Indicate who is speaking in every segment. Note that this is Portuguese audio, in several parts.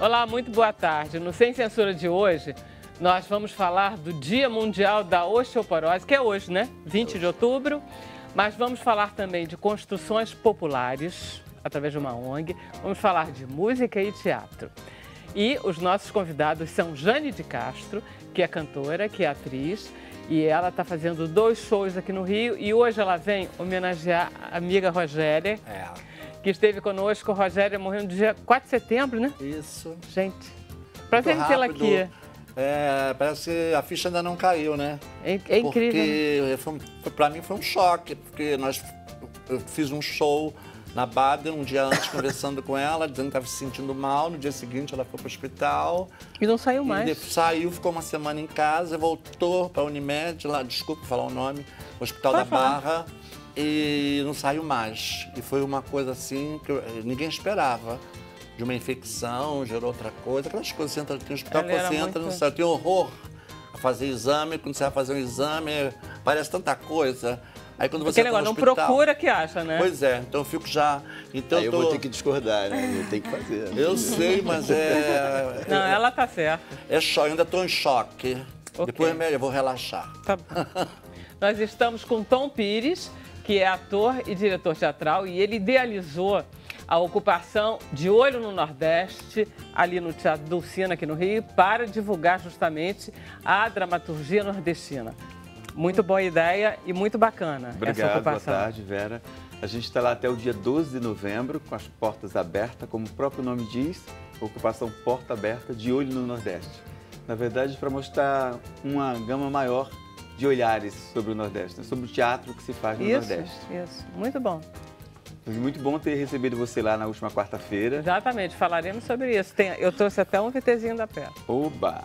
Speaker 1: Olá, muito boa tarde. No Sem Censura de hoje, nós vamos falar do Dia Mundial da Osteoporose, que é hoje, né? 20 de outubro. Mas vamos falar também de construções populares, através de uma ONG. Vamos falar de música e teatro. E os nossos convidados são Jane de Castro, que é cantora, que é atriz. E ela está fazendo 2 shows aqui no Rio. E hoje ela vem homenagear a amiga Rogéria, que esteve conosco. A Rogéria morreu no dia 4 de setembro, né?
Speaker 2: Isso.
Speaker 1: Gente, prazer em tê-la aqui.
Speaker 2: Parece que a ficha ainda não caiu, né?
Speaker 1: É incrível.
Speaker 2: Porque para mim foi um choque, porque eu fiz um show na Baden um dia antes, conversando com ela, dizendo que estava se sentindo mal. No dia seguinte ela foi para o hospital.
Speaker 1: E não saiu mais.
Speaker 2: Saiu, ficou uma semana em casa, voltou para a Unimed, lá, desculpa falar o nome, Hospital da Barra, e não saiu mais. E foi uma coisa assim que ninguém esperava. De uma infecção, gerou outra coisa, aquelas coisas, você entra no hospital, você entra, não sabe, tem horror a fazer exame, quando você vai fazer um exame, parece tanta coisa. Aí quando você
Speaker 1: não procura que acha, né?
Speaker 2: Pois é, então eu fico já... Então
Speaker 3: aí eu vou ter que discordar, né? Eu tenho que fazer.
Speaker 2: Eu sei, mas
Speaker 1: Não, ela tá certa.
Speaker 2: É choque, eu ainda estou em choque. Okay. Depois eu vou relaxar.
Speaker 1: Tá bom. Nós estamos com Tom Pires, que é ator e diretor teatral, e ele idealizou a ocupação de Olho no Nordeste, ali no Teatro Dulcina, aqui no Rio, para divulgar justamente a dramaturgia nordestina. Muito boa ideia e muito bacana.
Speaker 3: Obrigado,
Speaker 1: essa ocupação.
Speaker 3: Boa tarde, Vera. A gente está lá até o dia 12 de novembro, com as portas abertas, como o próprio nome diz, ocupação Porta Aberta de Olho no Nordeste. Na verdade, para mostrar uma gama maior de olhares sobre o Nordeste, né? Sobre o teatro que se faz no Nordeste.
Speaker 1: Isso, muito bom.
Speaker 3: Foi muito bom ter recebido você lá na última quarta-feira.
Speaker 1: Exatamente, falaremos sobre isso. Eu trouxe até um VTzinho da Pé.
Speaker 3: Oba!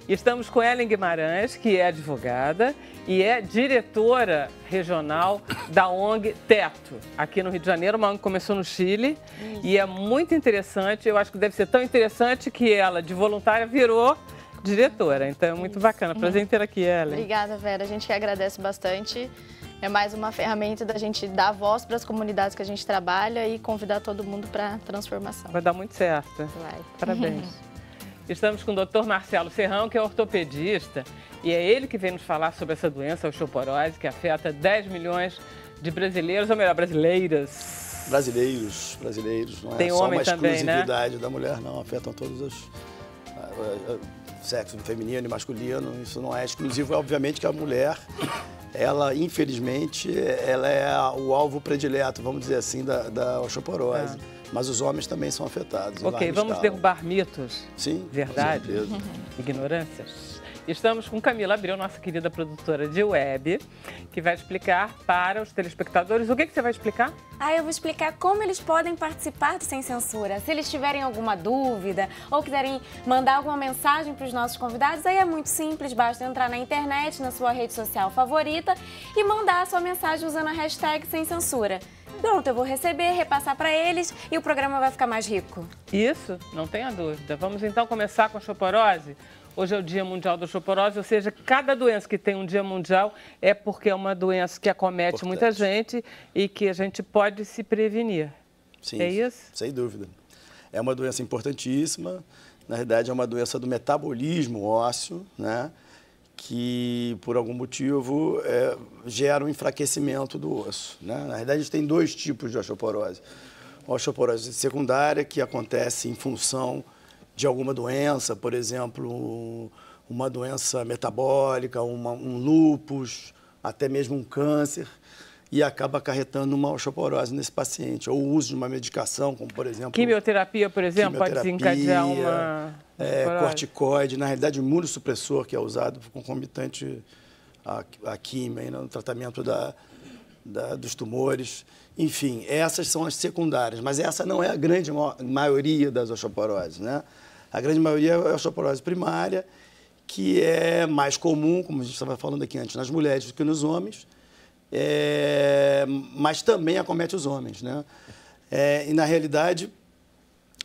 Speaker 1: Estamos com Ellen Guimarães, que é advogada e é diretora regional da ONG Teto, aqui no Rio de Janeiro. Uma ONG que começou no Chile e é muito interessante. Eu acho que deve ser tão interessante que ela, de voluntária, virou diretora. Então é muito bacana. Prazer em ter aqui, Ellen.
Speaker 4: Obrigada, Vera. A gente que agradece bastante. É mais uma ferramenta da gente dar voz para as comunidades que a gente trabalha e convidar todo mundo para a transformação.
Speaker 1: Vai dar muito certo.
Speaker 4: Vai.
Speaker 1: Parabéns. Estamos com o Dr. Marcelo Serrão, que é ortopedista, e é ele que vem nos falar sobre essa doença, a osteoporose, que afeta 10 milhões de brasileiros, ou melhor, brasileiras.
Speaker 5: Brasileiros, não é
Speaker 1: Tem
Speaker 5: só
Speaker 1: homem
Speaker 5: uma
Speaker 1: também,
Speaker 5: exclusividade, né? Da mulher, não, afetam todos os sexo feminino e masculino, isso não é exclusivo, obviamente que a mulher, ela, infelizmente, ela é o alvo predileto, vamos dizer assim, da osteoporose. Mas os homens também são afetados.
Speaker 1: Ok, vamos derrubar mitos.
Speaker 5: Sim,
Speaker 1: verdade, ignorâncias. Estamos com Camila Abreu, nossa querida produtora de web, que vai explicar para os telespectadores. O que você vai explicar?
Speaker 6: Eu vou explicar como eles podem participar do Sem Censura. Se eles tiverem alguma dúvida ou quiserem mandar alguma mensagem para os nossos convidados, aí é muito simples, basta entrar na internet, na sua rede social favorita e mandar a sua mensagem usando a hashtag Sem Censura. Pronto, eu vou receber, repassar para eles e o programa vai ficar mais rico.
Speaker 1: Isso, não tenha dúvida. Vamos então começar com a osteoporose. Hoje é o Dia Mundial da Osteoporose, ou seja, cada doença que tem um Dia Mundial é porque é uma doença que acomete muita gente e que a gente pode se prevenir.
Speaker 5: Sim,
Speaker 1: é isso?
Speaker 5: Sem dúvida. É uma doença importantíssima, na verdade é uma doença do metabolismo ósseo, né? Que, por algum motivo, gera um enfraquecimento do osso, né? Na verdade, a gente tem 2 tipos de osteoporose. A osteoporose secundária, que acontece em função de alguma doença, por exemplo, uma doença metabólica, um lúpus, até mesmo um câncer, e acaba acarretando uma osteoporose nesse paciente. Ou o uso de uma medicação, como, por exemplo...
Speaker 1: Quimioterapia, por exemplo, pode desencadear uma...
Speaker 5: corticoide, na realidade, o imunossupressor que é usado concomitante à quimio, no tratamento dos tumores. Enfim, essas são as secundárias, mas essa não é a grande maioria das osteoporoses, né? A grande maioria é a osteoporose primária, que é mais comum, como a gente estava falando aqui antes, nas mulheres do que nos homens, mas também acomete os homens, né? E, na realidade,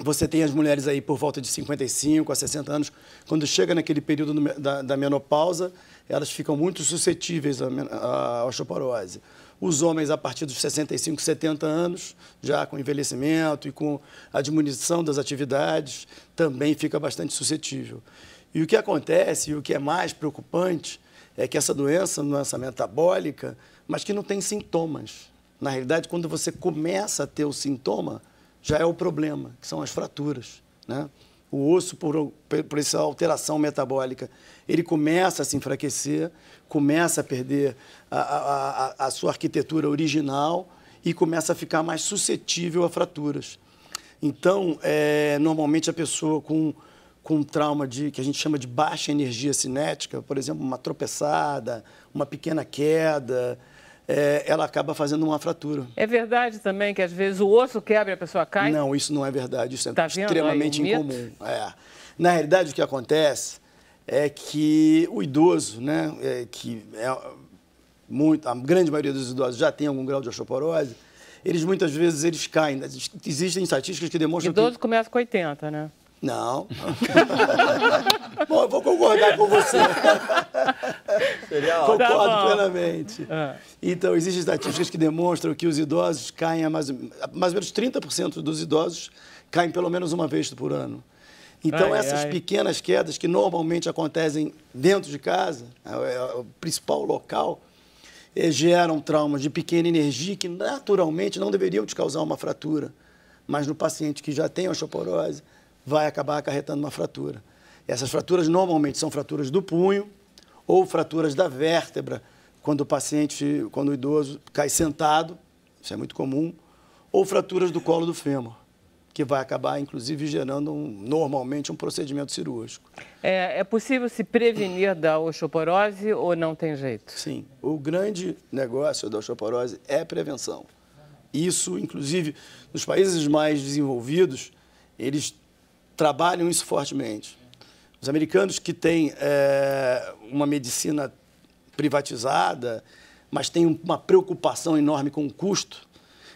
Speaker 5: Você tem as mulheres aí por volta de 55 a 60 anos, quando chega naquele período da menopausa, elas ficam muito suscetíveis à osteoporose. Os homens, a partir dos 65, 70 anos, já com envelhecimento e com a diminuição das atividades, também fica bastante suscetível. E o que acontece, e o que é mais preocupante, é que essa doença, uma doença metabólica, mas que não tem sintomas. Na realidade, quando você começa a ter o sintoma, já é o problema, que são as fraturas, né? O osso, por essa alteração metabólica, ele começa a se enfraquecer, começa a perder a sua arquitetura original e começa a ficar mais suscetível a fraturas. Então, normalmente a pessoa com trauma que a gente chama de baixa energia cinética, por exemplo, uma tropeçada, uma pequena queda, ela acaba fazendo uma fratura.
Speaker 1: É verdade também que às vezes o osso quebra e a pessoa cai?
Speaker 5: Não, isso não é verdade, isso é
Speaker 1: Tá
Speaker 5: extremamente
Speaker 1: vendo aí,
Speaker 5: incomum. Na realidade, o que acontece é que o idoso, né, a grande maioria dos idosos já tem algum grau de osteoporose, eles muitas vezes caem. Existem estatísticas que demonstram
Speaker 1: idoso começa com 80, né?
Speaker 5: Não. Bom, eu vou concordar com você. Concordo plenamente. Então, existem estatísticas que demonstram que os idosos caem, mais ou menos 30% dos idosos caem pelo menos uma vez por ano. Então, essas pequenas quedas que normalmente acontecem dentro de casa, é o principal local, geram traumas de pequena energia que naturalmente não deveriam te causar uma fratura. Mas no paciente que já tem osteoporose, vai acabar acarretando uma fratura. Essas fraturas normalmente são fraturas do punho ou fraturas da vértebra, quando o idoso cai sentado, isso é muito comum, ou fraturas do colo do fêmur, que vai acabar, inclusive, gerando normalmente um procedimento cirúrgico.
Speaker 1: É possível se prevenir da osteoporose ou não tem jeito?
Speaker 5: Sim. O grande negócio da osteoporose é prevenção. Isso, inclusive, nos países mais desenvolvidos, eles trabalham isso fortemente. Os americanos que têm uma medicina privatizada, mas têm uma preocupação enorme com o custo,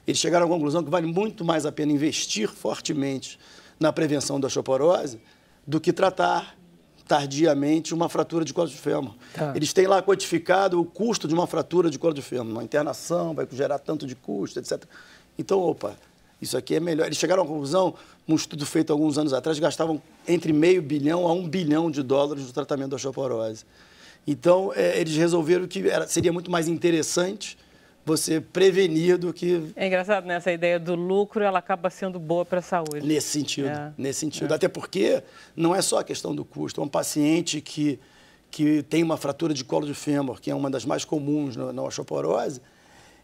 Speaker 5: eles chegaram à conclusão que vale muito mais a pena investir fortemente na prevenção da osteoporose do que tratar tardiamente uma fratura de colo de fêmur. Eles têm lá quantificado o custo de uma fratura de colo de fêmur. Uma internação vai gerar tanto de custo, etc. Então, isso aqui é melhor. Eles chegaram à conclusão, um estudo feito alguns anos atrás, gastavam entre $500 milhão a $1 bilhão no tratamento da osteoporose. Então, eles resolveram que seria muito mais interessante você prevenir do que...
Speaker 1: É engraçado, né? Essa ideia do lucro, ela acaba sendo boa para a saúde.
Speaker 5: Nesse sentido. Até porque não é só a questão do custo. Um paciente que tem uma fratura de colo de fêmur, que é uma das mais comuns na osteoporose,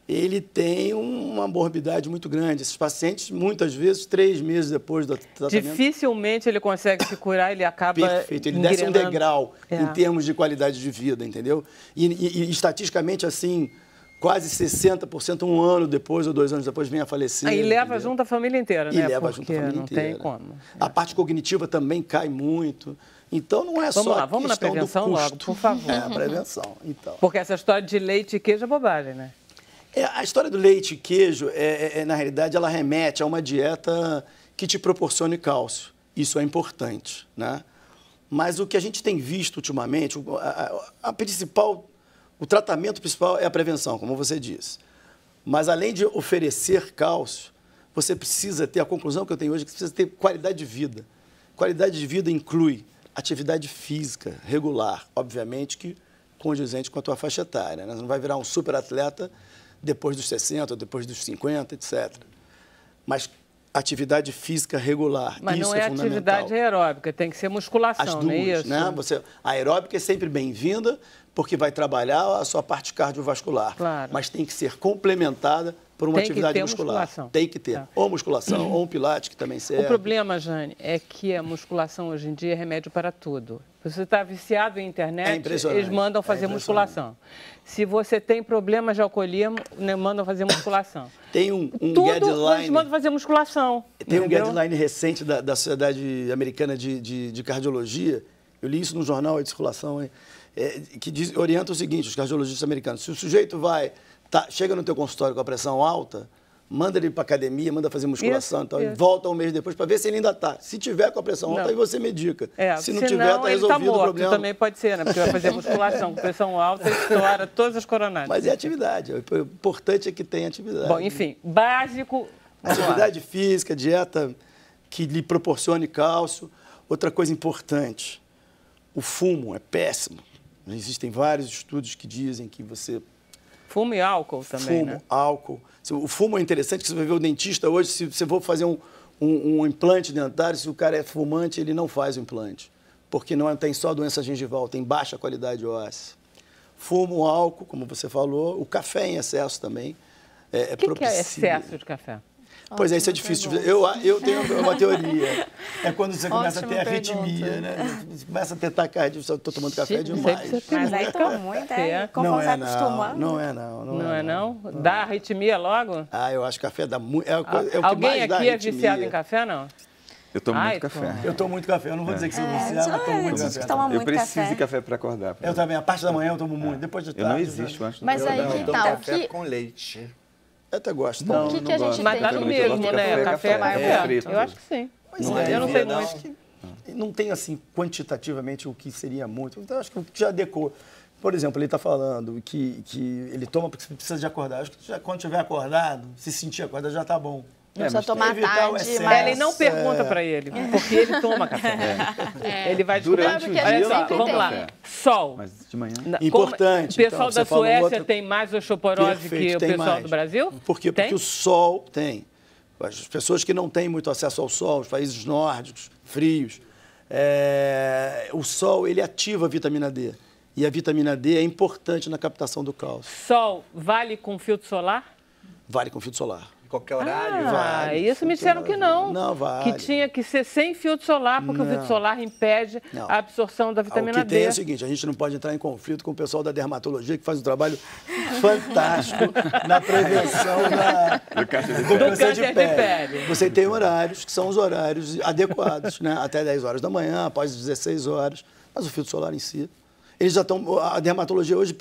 Speaker 5: ele tem uma morbidade muito grande. Esses pacientes, muitas vezes, 3 meses depois do tratamento...
Speaker 1: Dificilmente ele consegue se curar, ele acaba...
Speaker 5: Perfeito, ele desce um degrau em termos de qualidade de vida, entendeu? E estatisticamente, assim, quase 60%, 1 ano depois ou 2 anos depois, vem a falecer.
Speaker 1: Aí leva junto a família inteira, né?
Speaker 5: E leva junto a família inteira.
Speaker 1: Não tem como.
Speaker 5: A parte cognitiva também cai muito. Então, não é só a
Speaker 1: vamos na prevenção logo, por favor.
Speaker 5: A prevenção, então.
Speaker 1: Porque essa história de leite e queijo é bobagem, né?
Speaker 5: A história do leite e queijo, na realidade, ela remete a uma dieta que te proporcione cálcio. Isso é importante, né? Mas o que a gente tem visto ultimamente, o tratamento principal é a prevenção, como você disse. Mas, além de oferecer cálcio, você precisa ter, a conclusão que eu tenho hoje é que você precisa ter qualidade de vida. Qualidade de vida inclui atividade física regular, obviamente que condizente com a tua faixa etária, né? Você não vai virar um super atleta depois dos 60, depois dos 50, etc. Mas atividade física regular,
Speaker 1: mas
Speaker 5: isso
Speaker 1: não é atividade aeróbica, tem que ser musculação,
Speaker 5: as duas,
Speaker 1: não é isso?
Speaker 5: Né? A aeróbica é sempre bem-vinda, porque vai trabalhar a sua parte cardiovascular.
Speaker 1: Claro.
Speaker 5: Mas tem que ser complementada por uma atividade muscular.
Speaker 1: Musculação.
Speaker 5: Tem que ter. Ou musculação, ou um pilates, que também serve.
Speaker 1: O problema, Jane, é que a musculação hoje em dia é remédio para tudo. Você está viciado em internet, eles mandam fazer musculação. Se você tem problemas de alcoolismo, mandam fazer musculação.
Speaker 5: Tem um
Speaker 1: guideline. Eles mandam fazer musculação.
Speaker 5: Tem um guideline recente da Sociedade Americana de Cardiologia, eu li isso no jornal de circulação, que orienta o seguinte, os cardiologistas americanos: se o sujeito chega no teu consultório com a pressão alta, manda ele para academia, manda fazer musculação
Speaker 1: Isso,
Speaker 5: e tal, e
Speaker 1: isso.
Speaker 5: volta um mês depois para ver se ele ainda está. Se tiver com a pressão alta,
Speaker 1: Não.
Speaker 5: aí você medica. Se não
Speaker 1: senão,
Speaker 5: tiver, está
Speaker 1: ele
Speaker 5: resolvido
Speaker 1: morto,
Speaker 5: o problema.
Speaker 1: também pode ser, né? Porque vai fazer musculação com pressão alta e estoura todas as coronárias.
Speaker 5: Mas é atividade. O importante é que tenha atividade.
Speaker 1: Bom, enfim, básico. Vamos lá.
Speaker 5: Atividade física, dieta que lhe proporcione cálcio. Outra coisa importante, o fumo é péssimo. Existem vários estudos que dizem que você...
Speaker 1: Fumo e álcool também,
Speaker 5: fumo,
Speaker 1: né?
Speaker 5: álcool. O fumo é interessante, que você vai ver o dentista hoje, se você for fazer um implante dentário, se o cara é fumante, ele não faz o implante. Porque não tem só doença gengival, tem baixa qualidade óssea. Fumo, álcool, como você falou, o café em excesso também é
Speaker 1: O que é
Speaker 5: propício.
Speaker 1: excesso de café?
Speaker 5: Pois é, isso é difícil. Eu tenho uma teoria. É quando você começa a ter
Speaker 4: Ótima
Speaker 5: arritmia,
Speaker 4: pergunta.
Speaker 5: né? Você começa a ter taquicardia, estou tomando café
Speaker 1: Gente,
Speaker 5: demais.
Speaker 1: sei que você tem
Speaker 6: Mas aí
Speaker 1: muito
Speaker 6: toma
Speaker 1: café.
Speaker 6: muito,
Speaker 5: Não
Speaker 6: conforme
Speaker 5: é
Speaker 6: vai acostumando.
Speaker 5: não, não é não.
Speaker 1: Não é não? Dá arritmia logo?
Speaker 5: Ah, eu acho que café dá muito... É o que
Speaker 1: Alguém
Speaker 5: mais dá
Speaker 1: aqui é
Speaker 5: arritmia.
Speaker 1: viciado em café, não?
Speaker 3: Eu tomo
Speaker 1: Ai,
Speaker 3: muito café.
Speaker 1: toma.
Speaker 5: Eu tomo muito café. Eu não vou dizer que sou viciado, mas tomo muito
Speaker 6: a gente
Speaker 5: café.
Speaker 6: toma
Speaker 3: Eu
Speaker 6: muito
Speaker 3: preciso
Speaker 6: café.
Speaker 3: de café para acordar.
Speaker 5: Eu também. A parte da manhã eu tomo muito. Depois de
Speaker 3: Eu não
Speaker 5: tarde...
Speaker 3: existo antes.
Speaker 4: Mas aí
Speaker 2: Eu
Speaker 4: que
Speaker 2: tomo
Speaker 4: tá, o
Speaker 2: café
Speaker 4: que...
Speaker 2: com leite.
Speaker 5: Eu até gosto.
Speaker 4: O que a gente
Speaker 1: Mas
Speaker 4: tem
Speaker 1: dá no
Speaker 4: que-
Speaker 1: mesmo, né? Café é café.
Speaker 3: preto.
Speaker 1: Eu acho que sim.
Speaker 5: Não é,
Speaker 1: Eu não sei muito.
Speaker 5: Não tem, assim, quantitativamente o que seria muito. Então, acho que o que já adequou. Por exemplo, ele está falando que ele toma porque precisa de acordar. Acho que já, quando estiver acordado, se sentir acordado, já está bom.
Speaker 4: Não precisa tomar
Speaker 5: evitar o
Speaker 4: tarde,
Speaker 5: excesso.
Speaker 4: mas...
Speaker 1: Ele não pergunta pra ele, porque ele toma café. Ele vai descobrir.
Speaker 3: Durante o
Speaker 4: Porque a
Speaker 3: dia
Speaker 4: gente
Speaker 3: eu não
Speaker 4: sempre
Speaker 3: tomo
Speaker 1: Vamos lá.
Speaker 3: café.
Speaker 1: Sol.
Speaker 3: Mas de manhã...
Speaker 5: Importante,
Speaker 1: O pessoal
Speaker 5: então, você
Speaker 1: da
Speaker 5: falou
Speaker 1: Suécia
Speaker 5: outra-
Speaker 1: tem mais osteoporose
Speaker 5: Perfeito,
Speaker 1: que o
Speaker 5: tem
Speaker 1: pessoal
Speaker 5: mais.
Speaker 1: do Brasil?
Speaker 5: Por quê?
Speaker 1: Tem?
Speaker 5: Porque o sol tem. As pessoas que não têm muito acesso ao sol, os países nórdicos, frios, o sol ele ativa a vitamina D. E a vitamina D é importante na captação do cálcio.
Speaker 1: Sol vale com filtro solar?
Speaker 5: Vale com filtro solar.
Speaker 2: Em qualquer horário.
Speaker 5: vale.
Speaker 1: Isso me disseram que não.
Speaker 5: Não, vale.
Speaker 1: Que tinha que ser sem filtro solar, porque o filtro solar impede
Speaker 5: Não.
Speaker 1: a absorção da
Speaker 5: O
Speaker 1: vitamina
Speaker 5: que tem
Speaker 1: D.
Speaker 5: é o seguinte, a gente não pode entrar em conflito com o pessoal da dermatologia, que faz um trabalho fantástico na prevenção do câncer de pele. Você tem horários, que são os horários adequados, né? Até 10 horas da manhã, após 16 horas. Mas o filtro solar em si, eles já estão... A dermatologia hoje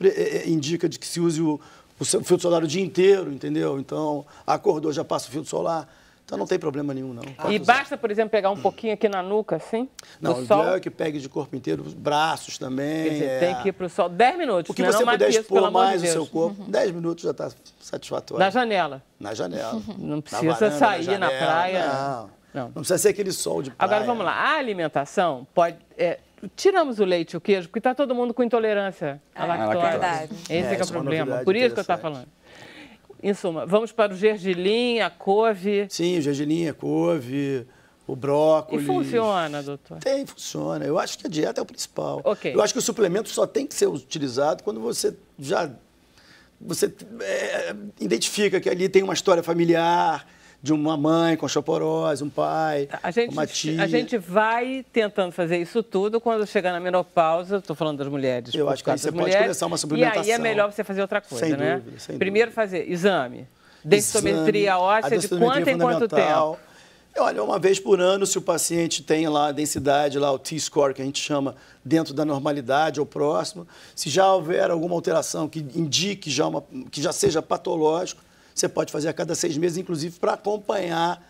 Speaker 5: indica de que se use o filtro solar o dia inteiro, entendeu? Então, acordou, já passa o filtro solar. Então, não tem problema nenhum, não. Pode
Speaker 1: E
Speaker 5: usar.
Speaker 1: basta, por exemplo, pegar um pouquinho aqui na nuca, assim,
Speaker 5: Não,
Speaker 1: do
Speaker 5: o
Speaker 1: sol.
Speaker 5: ideal é que pegue de corpo inteiro, os braços também.
Speaker 1: Quer dizer, tem que ir para o sol 10 minutos,
Speaker 5: O que
Speaker 1: não é
Speaker 5: você
Speaker 1: não mais
Speaker 5: puder
Speaker 1: que isso, pelo
Speaker 5: expor
Speaker 1: amor de
Speaker 5: mais o
Speaker 1: Deus.
Speaker 5: seu corpo, 10 minutos já está satisfatório.
Speaker 1: Na janela.
Speaker 5: Na janela.
Speaker 1: Não
Speaker 5: Na
Speaker 1: precisa
Speaker 5: varanda,
Speaker 1: sair na
Speaker 5: janela.
Speaker 1: praia.
Speaker 5: Não.
Speaker 1: Não.
Speaker 5: Não precisa ser aquele sol de praia.
Speaker 1: Agora, vamos lá. A alimentação pode... tiramos o leite e o queijo, porque está todo mundo com intolerância à lactose.
Speaker 6: verdade.
Speaker 1: Esse é que é o
Speaker 5: isso é uma
Speaker 1: problema.
Speaker 5: novidade
Speaker 1: Por isso que eu estava
Speaker 5: interessante.
Speaker 1: falando. Em suma, vamos para o gergelim, a couve.
Speaker 5: Sim, o gergelim, a couve, o brócolis.
Speaker 1: E funciona, doutor?
Speaker 5: Funciona. Eu acho que a dieta é o principal.
Speaker 1: Ok.
Speaker 5: Eu acho que o suplemento só tem que ser utilizado quando você já... Você identifica que ali tem uma história familiar de uma mãe com osteoporose, um pai, uma tia.
Speaker 1: A gente vai tentando fazer isso tudo quando chegar na menopausa. Estou falando das mulheres.
Speaker 5: Eu
Speaker 1: por
Speaker 5: acho que aí
Speaker 1: causa
Speaker 5: você
Speaker 1: das
Speaker 5: pode
Speaker 1: mulheres,
Speaker 5: começar uma
Speaker 1: E
Speaker 5: suplementação.
Speaker 1: aí é melhor você fazer outra coisa,
Speaker 5: Sem
Speaker 1: né?
Speaker 5: dúvida, sem
Speaker 1: Primeiro fazer exame. Densitometria
Speaker 5: Exame,
Speaker 1: óssea
Speaker 5: a
Speaker 1: de quanto em quanto
Speaker 5: fundamental.
Speaker 1: tempo?
Speaker 5: Olha, uma vez por ano, se o paciente tem lá a densidade, lá o T-score, que a gente chama dentro da normalidade ou próximo, se já houver alguma alteração que indique que já seja patológico, você pode fazer a cada 6 meses, inclusive para acompanhar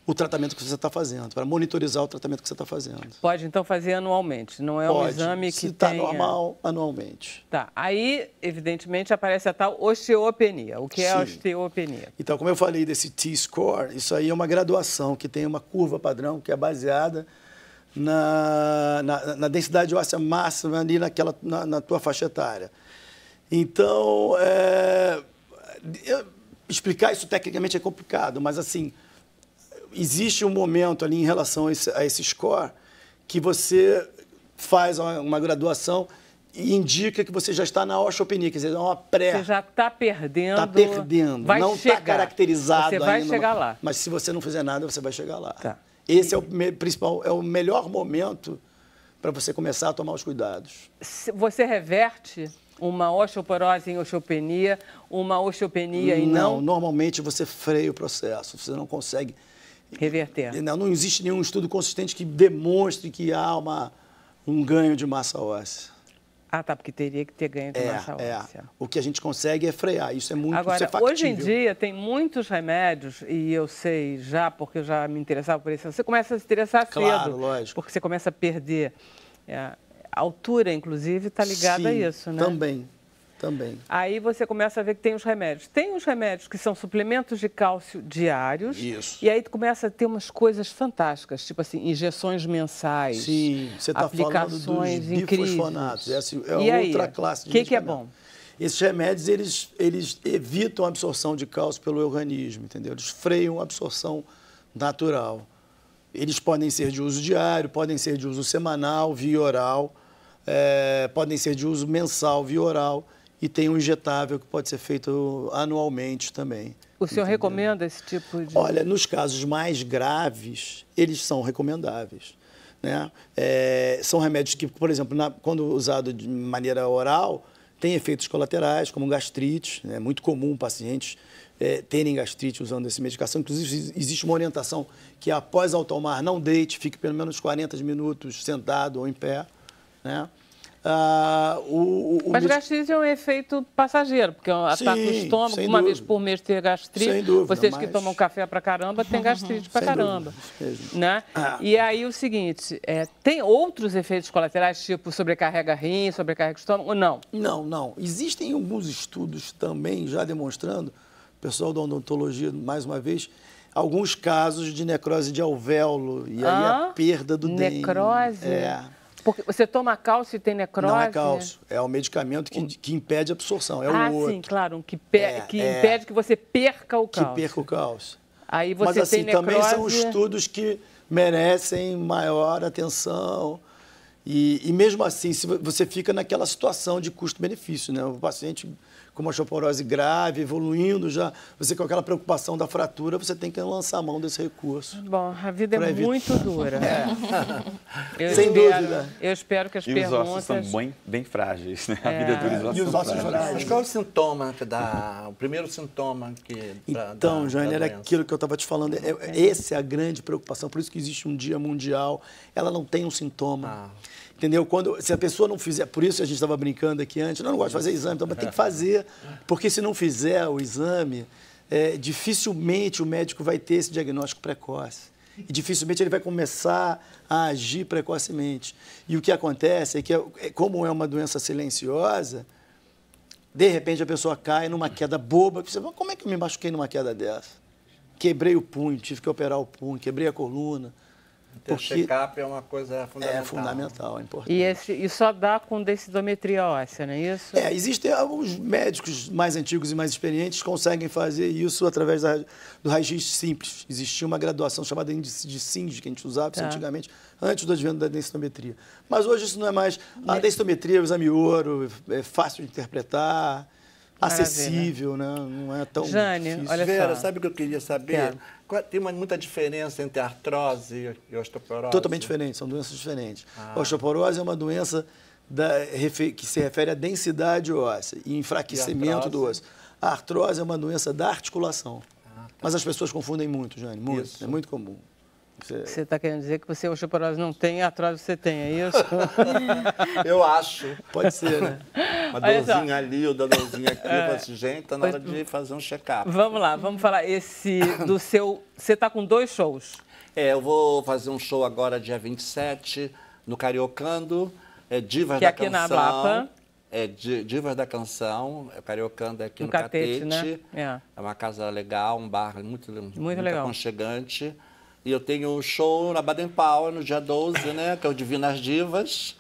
Speaker 5: o tratamento que você está fazendo, para monitorizar o tratamento que você está fazendo.
Speaker 1: Pode, então, fazer anualmente. Não é um
Speaker 5: Pode,
Speaker 1: exame que
Speaker 5: se está
Speaker 1: tenha...
Speaker 5: normal, anualmente.
Speaker 1: Tá. Aí, evidentemente, aparece a tal osteopenia. O que é a
Speaker 5: Sim.
Speaker 1: osteopenia?
Speaker 5: Então, como eu falei desse T-score, isso aí é uma graduação que tem uma curva padrão que é baseada na densidade óssea máxima ali na tua faixa etária. Então, explicar isso tecnicamente é complicado, mas assim, existe um momento ali em relação a esse score que você faz uma graduação e indica que você já está na osteopenia, quer dizer, é uma
Speaker 1: Você já está perdendo.
Speaker 5: Está perdendo,
Speaker 1: Vai
Speaker 5: não está
Speaker 1: chegar.
Speaker 5: caracterizado
Speaker 1: Você vai
Speaker 5: ainda.
Speaker 1: chegar lá.
Speaker 5: Mas se você não fizer nada, você vai chegar lá.
Speaker 1: Tá.
Speaker 5: Esse é o principal, é o melhor momento para você começar a tomar os cuidados.
Speaker 1: Você reverte uma osteoporose em osteopenia, uma osteopenia e não
Speaker 5: Normalmente você freia o processo, você não consegue...
Speaker 1: reverter.
Speaker 5: Não existe nenhum estudo consistente que demonstre que há um ganho de massa óssea.
Speaker 1: Ah, tá, porque teria que ter ganho de massa óssea.
Speaker 5: O que a gente consegue é frear. Isso é muito
Speaker 1: Agora,
Speaker 5: factível.
Speaker 1: hoje em dia tem muitos remédios, e eu sei já, porque eu já me interessava por isso, você começa a se interessar cedo.
Speaker 5: Claro, lógico.
Speaker 1: Porque você começa a perder. A altura, inclusive, está ligada a isso, né?
Speaker 5: Também.
Speaker 1: Aí você começa a ver que tem os remédios. Tem os remédios que são suplementos de cálcio diários.
Speaker 5: Isso.
Speaker 1: E aí tu começa a ter umas coisas fantásticas, tipo assim, injeções mensais.
Speaker 5: Sim, você está falando dos bifosfonatos. Essa é outra classe de medicamento.
Speaker 1: Que é bom?
Speaker 5: Esses remédios, eles evitam a absorção de cálcio pelo organismo, entendeu? Eles freiam a absorção natural. Eles podem ser de uso diário, podem ser de uso semanal, via oral, podem ser de uso mensal, via oral. E tem um injetável que pode ser feito anualmente também.
Speaker 1: O senhor recomenda esse tipo de...
Speaker 5: Olha, nos casos mais graves, eles são recomendáveis, né? São remédios que, por exemplo, quando usado de maneira oral, tem efeitos colaterais, como gastrite. É muito comum pacientes terem gastrite usando essa medicação. Inclusive, existe uma orientação que, após ao tomar, não deite, fique pelo menos 40 minutos sentado ou em pé, né?
Speaker 1: Mas gastrite é um efeito passageiro, porque ataca o estômago, uma vez por mês ter gastrite.
Speaker 5: Sem dúvida,
Speaker 1: vocês que tomam café pra caramba, tem gastrite pra caramba. Né? E aí o seguinte, tem outros efeitos colaterais, tipo sobrecarrega rim, sobrecarrega estômago, ou não?
Speaker 5: Não. Existem alguns estudos também já demonstrando, o pessoal da odontologia, mais uma vez, alguns casos de necrose de alvéolo, e aí a perda do dente.
Speaker 1: Necrose? Porque você toma cálcio e tem necrose?
Speaker 5: Não é cálcio, é um medicamento que impede a absorção, é o outro.
Speaker 1: Sim, claro, que impede que você perca o cálcio.
Speaker 5: Que perca o cálcio.
Speaker 1: Aí você
Speaker 5: Mas assim,
Speaker 1: tem necrose...
Speaker 5: também são estudos que merecem maior atenção e mesmo assim, se você fica naquela situação de custo-benefício, né? O paciente com uma osteoporose grave, evoluindo já, você com aquela preocupação da fratura, você tem que lançar a mão desse recurso.
Speaker 1: Bom, a vida é muito dura.
Speaker 5: Sem dúvida.
Speaker 1: Eu espero que as perguntas...
Speaker 3: E os ossos são bem frágeis, né? A vida dura, os ossos são frágeis.
Speaker 2: Mas qual é o sintoma que dá, o primeiro sintoma que...
Speaker 5: Então, Jane, era aquilo que eu estava te falando. Essa é a grande preocupação, por isso que existe um Dia Mundial. Ela não tem um sintoma. Entendeu? Se a pessoa não fizer, por isso a gente estava brincando aqui antes, não gosto de fazer exame, então tem que fazer, porque se não fizer o exame, dificilmente o médico vai ter esse diagnóstico precoce. E dificilmente ele vai começar a agir precocemente. E o que acontece é que, como é uma doença silenciosa, de repente a pessoa cai numa queda boba, que você fala, como é que eu me machuquei numa queda dessa? Quebrei o punho, tive que operar o punho, quebrei a coluna.
Speaker 2: O check-up é uma coisa fundamental.
Speaker 5: É fundamental, é importante.
Speaker 1: E só dá com densitometria óssea, não é isso?
Speaker 5: Existem alguns médicos mais antigos e mais experientes que conseguem fazer isso através do raio-x simples. Existia uma graduação chamada índice de SIND, que a gente usava antigamente, antes do advento da densitometria. Mas hoje isso não é mais... A densitometria é o exame ouro, é fácil de interpretar, acessível, né? Não é tão difícil.
Speaker 1: Olha
Speaker 2: Vera,
Speaker 1: só.
Speaker 2: sabe o que eu queria saber? Tem muita diferença entre artrose e osteoporose?
Speaker 5: Totalmente diferente, são doenças diferentes. A osteoporose é uma doença que se refere à densidade óssea e enfraquecimento do osso. A artrose é uma doença da articulação. Mas as pessoas confundem muito, Jane, muito. Isso. É muito comum.
Speaker 1: Você está querendo dizer que você, osteoporose, não tem, a artrose você tem, é isso?
Speaker 2: Eu acho.
Speaker 5: Pode ser, né?
Speaker 2: Uma dorzinha ali, outra dorzinha aqui. Eu falo assim, gente, está na hora de fazer um check-up.
Speaker 1: Vamos lá, vamos falar do seu... Você está com 2 shows.
Speaker 2: Eu vou fazer um show agora, dia 27, no Cariocando, Divas
Speaker 1: que
Speaker 2: da
Speaker 1: aqui
Speaker 2: Canção.
Speaker 1: Na Lapa.
Speaker 2: Divas da Canção, o Cariocando é aqui no
Speaker 1: Catete,
Speaker 2: Catete.
Speaker 1: Né?
Speaker 2: É uma casa legal, um bar muito
Speaker 1: legal.
Speaker 2: aconchegante. E eu tenho um show na Baden Powell, no dia 12, né? Que é o Divinas Divas,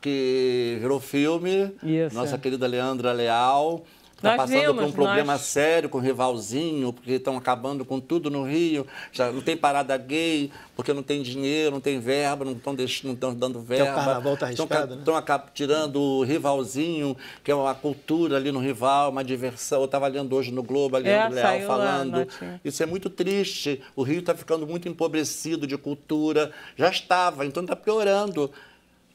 Speaker 2: que virou filme.
Speaker 1: Isso.
Speaker 2: Nossa querida Leandra Leal. Está passando por um problema sério com o Rivalzinho, porque estão acabando com tudo no Rio. Já não tem parada gay, porque não tem dinheiro, não tem verba, não estão dando verba.
Speaker 5: O carnaval está arriscado, né?
Speaker 2: Estão tirando o Rivalzinho, que é uma cultura ali no Rival, uma diversão. Eu estava lendo hoje no Globo, a Leandro Leal falando. Isso é muito triste. O Rio está ficando muito empobrecido de cultura. Já estava, então está piorando.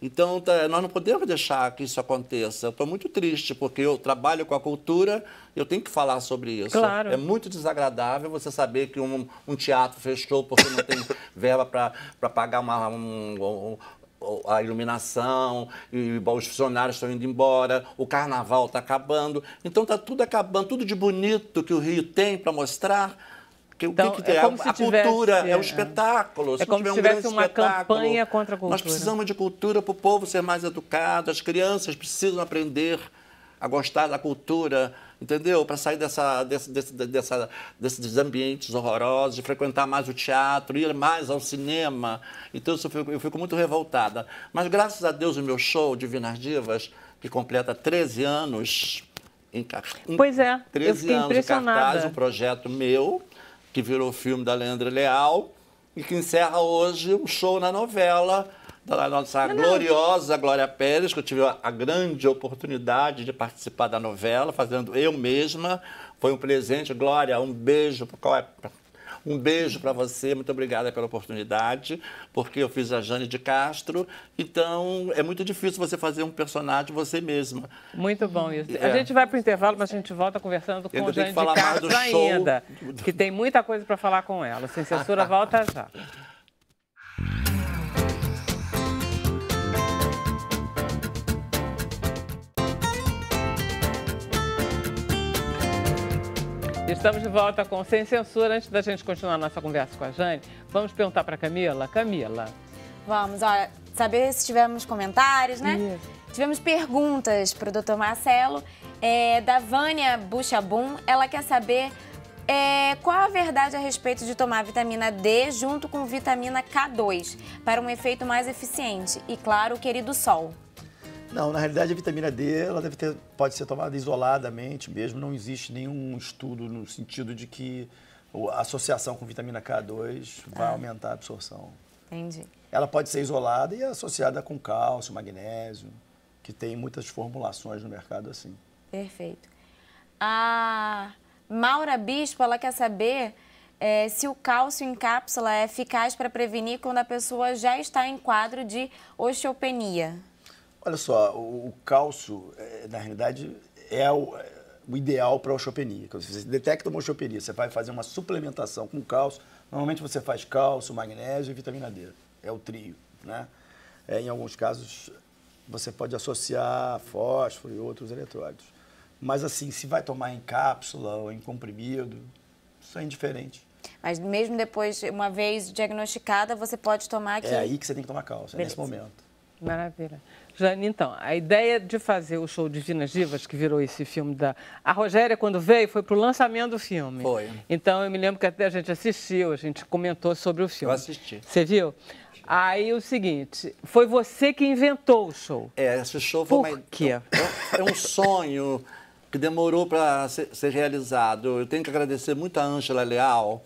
Speaker 2: Então, nós não podemos deixar que isso aconteça. Eu estou muito triste, porque eu trabalho com a cultura, eu tenho que falar sobre isso.
Speaker 1: Claro.
Speaker 2: É muito desagradável você saber que um teatro fechou porque não tem verba para pagar a iluminação, e os funcionários estão indo embora, o carnaval está acabando. Então está tudo acabando, tudo de bonito que o Rio tem para mostrar.
Speaker 1: Então,
Speaker 2: o que é? A cultura é o espetáculo.
Speaker 1: É como se tivesse uma campanha contra a cultura.
Speaker 2: Nós precisamos de cultura para o povo ser mais educado, as crianças precisam aprender a gostar da cultura, entendeu? Para sair desses ambientes horrorosos, de frequentar mais o teatro, ir mais ao cinema. Então eu fico muito revoltada. Mas graças a Deus o meu show, Divinas Divas, que completa 13 anos
Speaker 1: Pois é,
Speaker 2: 13
Speaker 1: eu fiquei
Speaker 2: anos
Speaker 1: impressionada.
Speaker 2: em cartaz, um projeto meu, que virou filme da Leandra Leal, e que encerra hoje um show na novela da nossa gloriosa Glória Pérez, que eu tive a grande oportunidade de participar da novela, fazendo eu mesma. Foi um presente. Glória, um beijo. Um beijo para você, muito obrigada pela oportunidade, porque eu fiz a Jane de Castro, então é muito difícil você fazer um personagem você mesma.
Speaker 1: Muito bom isso. A gente vai para o intervalo, mas a gente volta conversando com a Jane de Castro ainda, que tem muita coisa para falar com ela. Sem Censura volta já. Estamos de volta com Sem Censura. Antes da gente continuar a nossa conversa com a Jane, vamos perguntar para a Camila. Camila.
Speaker 6: Vamos, olha, saber se tivemos comentários, né?
Speaker 1: Isso.
Speaker 6: Tivemos perguntas para o Dr. Marcelo, da Vânia Buchabum. Ela quer saber qual a verdade a respeito de tomar vitamina D junto com vitamina K2 para um efeito mais eficiente. E, claro, o querido sol.
Speaker 5: Não, na realidade a vitamina D ela pode ser tomada isoladamente mesmo, não existe nenhum estudo no sentido de que a associação com vitamina K2 vai aumentar a absorção.
Speaker 6: Entendi.
Speaker 5: Ela pode ser isolada e associada com cálcio, magnésio, que tem muitas formulações no mercado assim.
Speaker 6: Perfeito. A Maura Bispo, ela quer saber se o cálcio em cápsula é eficaz para prevenir quando a pessoa já está em quadro de osteopenia.
Speaker 5: Olha só, o cálcio, na realidade, é o ideal para a osteopenia. Quando você detecta uma osteopenia, você vai fazer uma suplementação com cálcio. Normalmente você faz cálcio, magnésio e vitamina D. É o trio, né? Em alguns casos, você pode associar fósforo e outros eletrólitos. Mas assim, se vai tomar em cápsula ou em comprimido, isso é indiferente.
Speaker 6: Mas mesmo depois, uma vez diagnosticada, você pode tomar aqui.
Speaker 5: É aí que você tem que tomar cálcio, nesse momento.
Speaker 1: Maravilha. Jane, então, a ideia de fazer o show Divinas Divas, que virou esse filme da... A Rogéria, quando veio, foi para o lançamento do filme.
Speaker 2: Foi.
Speaker 1: Então, eu me lembro que até a gente assistiu, a gente comentou sobre o filme.
Speaker 2: Eu assisti.
Speaker 1: Você viu? Aí, o seguinte, foi você que inventou o show.
Speaker 2: Esse show foi
Speaker 1: Por quê?
Speaker 2: É um sonho que demorou para ser realizado. Eu tenho que agradecer muito a Ângela Leal,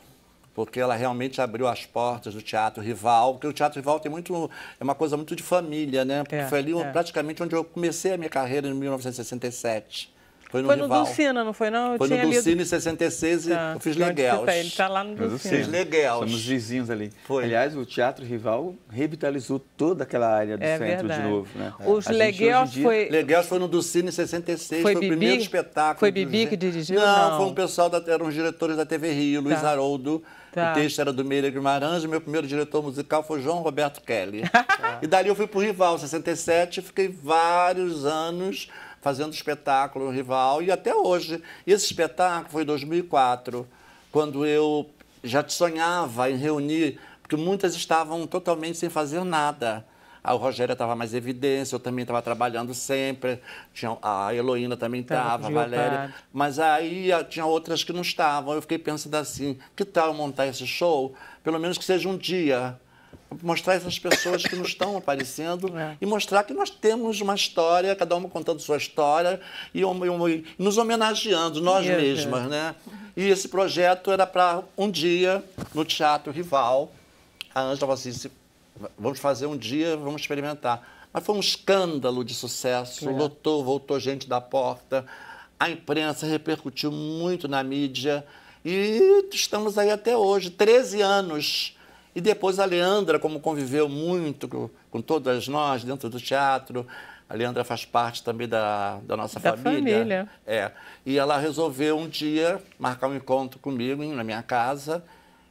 Speaker 2: porque ela realmente abriu as portas do Teatro Rival, porque o Teatro Rival é uma coisa muito de família, né? Porque foi ali praticamente onde eu comecei a minha carreira, em 1967. Foi no Rival.
Speaker 1: Foi no Dulcina, não foi não?
Speaker 2: Foi no Dulcina em 66 e eu fiz Leguels.
Speaker 1: Ele está lá no Dulcina.
Speaker 2: Fiz Leguels.
Speaker 3: Somos vizinhos ali.
Speaker 2: Foi.
Speaker 3: Aliás, o Teatro Rival revitalizou toda aquela área do centro
Speaker 1: verdade.
Speaker 3: de novo, né?
Speaker 1: Os Leguels foi...
Speaker 2: Leguels foi no Dulcina em 66, foi o primeiro espetáculo.
Speaker 1: Foi Bibi que dirigiu?
Speaker 2: Não, foi um pessoal, eram os diretores da TV Rio, Luiz Haroldo.
Speaker 1: Tá.
Speaker 2: O texto era do Meira Guimarães, e meu primeiro diretor musical foi João Roberto Kelly. E dali eu fui para o Rival, em 67, fiquei vários anos fazendo espetáculo no Rival, e até hoje. E esse espetáculo foi em 2004, quando eu já sonhava em reunir, porque muitas estavam totalmente sem fazer nada. A Rogéria estava mais em evidência, eu também estava trabalhando sempre, a Heloína também estava, a Valéria. Mas aí tinha outras que não estavam. Eu fiquei pensando assim, que tal montar esse show? Pelo menos que seja um dia. Mostrar essas pessoas que não estão aparecendo e mostrar que nós temos uma história, cada uma contando sua história e nos homenageando, nós mesmas, né? E esse projeto era para um dia no Teatro Rival. A Ângela falou assim, vamos fazer um dia, vamos experimentar. Mas foi um escândalo de sucesso, lotou, voltou gente da porta, a imprensa repercutiu muito na mídia e estamos aí até hoje, 13 anos. E depois a Leandra, como conviveu muito com todas nós dentro do teatro, a Leandra faz parte também da nossa família. E ela resolveu um dia marcar um encontro comigo na minha casa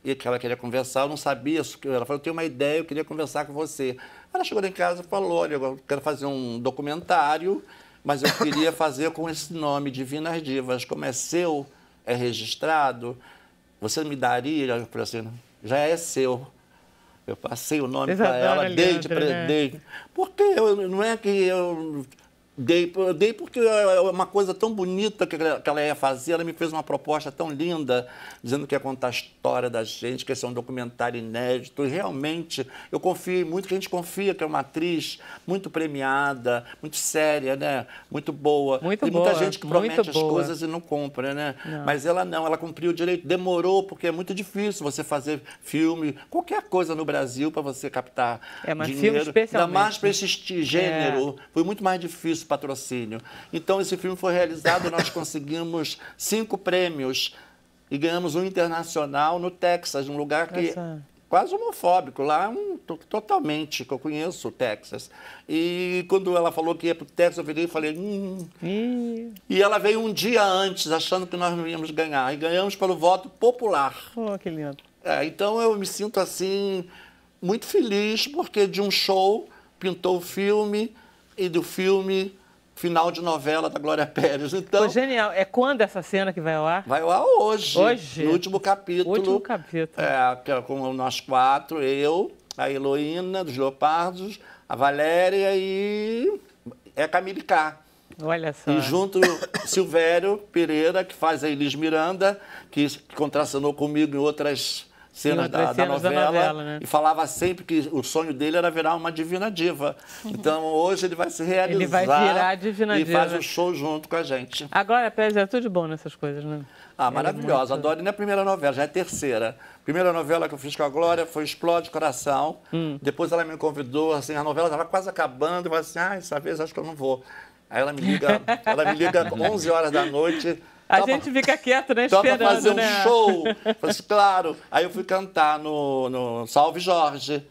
Speaker 2: e que ela queria conversar. Eu não sabia, ela falou, eu tenho uma ideia, eu queria conversar com você. Ela chegou em casa e falou, olha, eu quero fazer um documentário, mas eu queria fazer com esse nome, Divinas Divas. Como é seu, é registrado, você me daria? Eu falei assim, já é seu. Eu passei o nome para ela, dei de presente. Porque não é que eu dei porque é uma coisa tão bonita que ela ia fazer. Ela me fez uma proposta tão linda, dizendo que ia contar a história da gente, que esse é um documentário inédito. E realmente, eu confiei muito, que a gente confia que é uma atriz muito premiada, muito séria, né? Muito boa.
Speaker 1: Muito
Speaker 2: Tem
Speaker 1: boa,
Speaker 2: muita gente que promete as
Speaker 1: boa.
Speaker 2: coisas e não compra, né?
Speaker 1: Não.
Speaker 2: Mas ela não, ela cumpriu direito. Demorou, porque é muito difícil você fazer filme, qualquer coisa no Brasil para você captar
Speaker 1: mas
Speaker 2: dinheiro.
Speaker 1: filme especialmente.
Speaker 2: Ainda mais para esse gênero. Foi muito mais difícil patrocínio. Então, esse filme foi realizado, nós conseguimos 5 prêmios e ganhamos um internacional no Texas, um lugar que quase homofóbico, lá totalmente, que eu conheço o Texas. E quando ela falou que ia para o Texas, eu virei e falei, E ela veio um dia antes, achando que nós não íamos ganhar. E ganhamos pelo voto popular.
Speaker 1: Oh, que lindo.
Speaker 2: Então, eu me sinto, assim, muito feliz, porque de um show pintou o filme, e do filme final de novela da Glória Pérez. Então,
Speaker 1: Foi genial. É quando essa cena que vai ao ar?
Speaker 2: vai ao ar hoje.
Speaker 1: Hoje?
Speaker 2: No último capítulo.
Speaker 1: O último capítulo.
Speaker 2: Que é com nós 4, eu, a Heloína, dos Leopardos, a Valéria e a Camille K.
Speaker 1: Olha só.
Speaker 2: E junto Silvério Pereira, que faz a Elis Miranda, que contracenou comigo em outras cenas da novela,
Speaker 1: né?
Speaker 2: E falava sempre que o sonho dele era virar uma divina diva. Então, hoje ele vai se realizar.
Speaker 1: Ele vai virar a divina
Speaker 2: e
Speaker 1: diva.
Speaker 2: faz um show junto com a gente.
Speaker 1: A Glória Pérez é tudo de bom nessas coisas, né?
Speaker 2: Maravilhosa. Adoro. E não é a primeira novela, já é a terceira. A primeira novela que eu fiz com a Glória foi Explode Coração. Depois ela me convidou, assim, a novela estava quase acabando. Eu falei assim, essa vez acho que eu não vou. Aí ela me liga 11 horas da noite.
Speaker 1: A gente fica quieto, né? Esperando,
Speaker 2: topa fazer
Speaker 1: né?
Speaker 2: um show. Falei assim, claro. Aí eu fui cantar no Salve Jorge.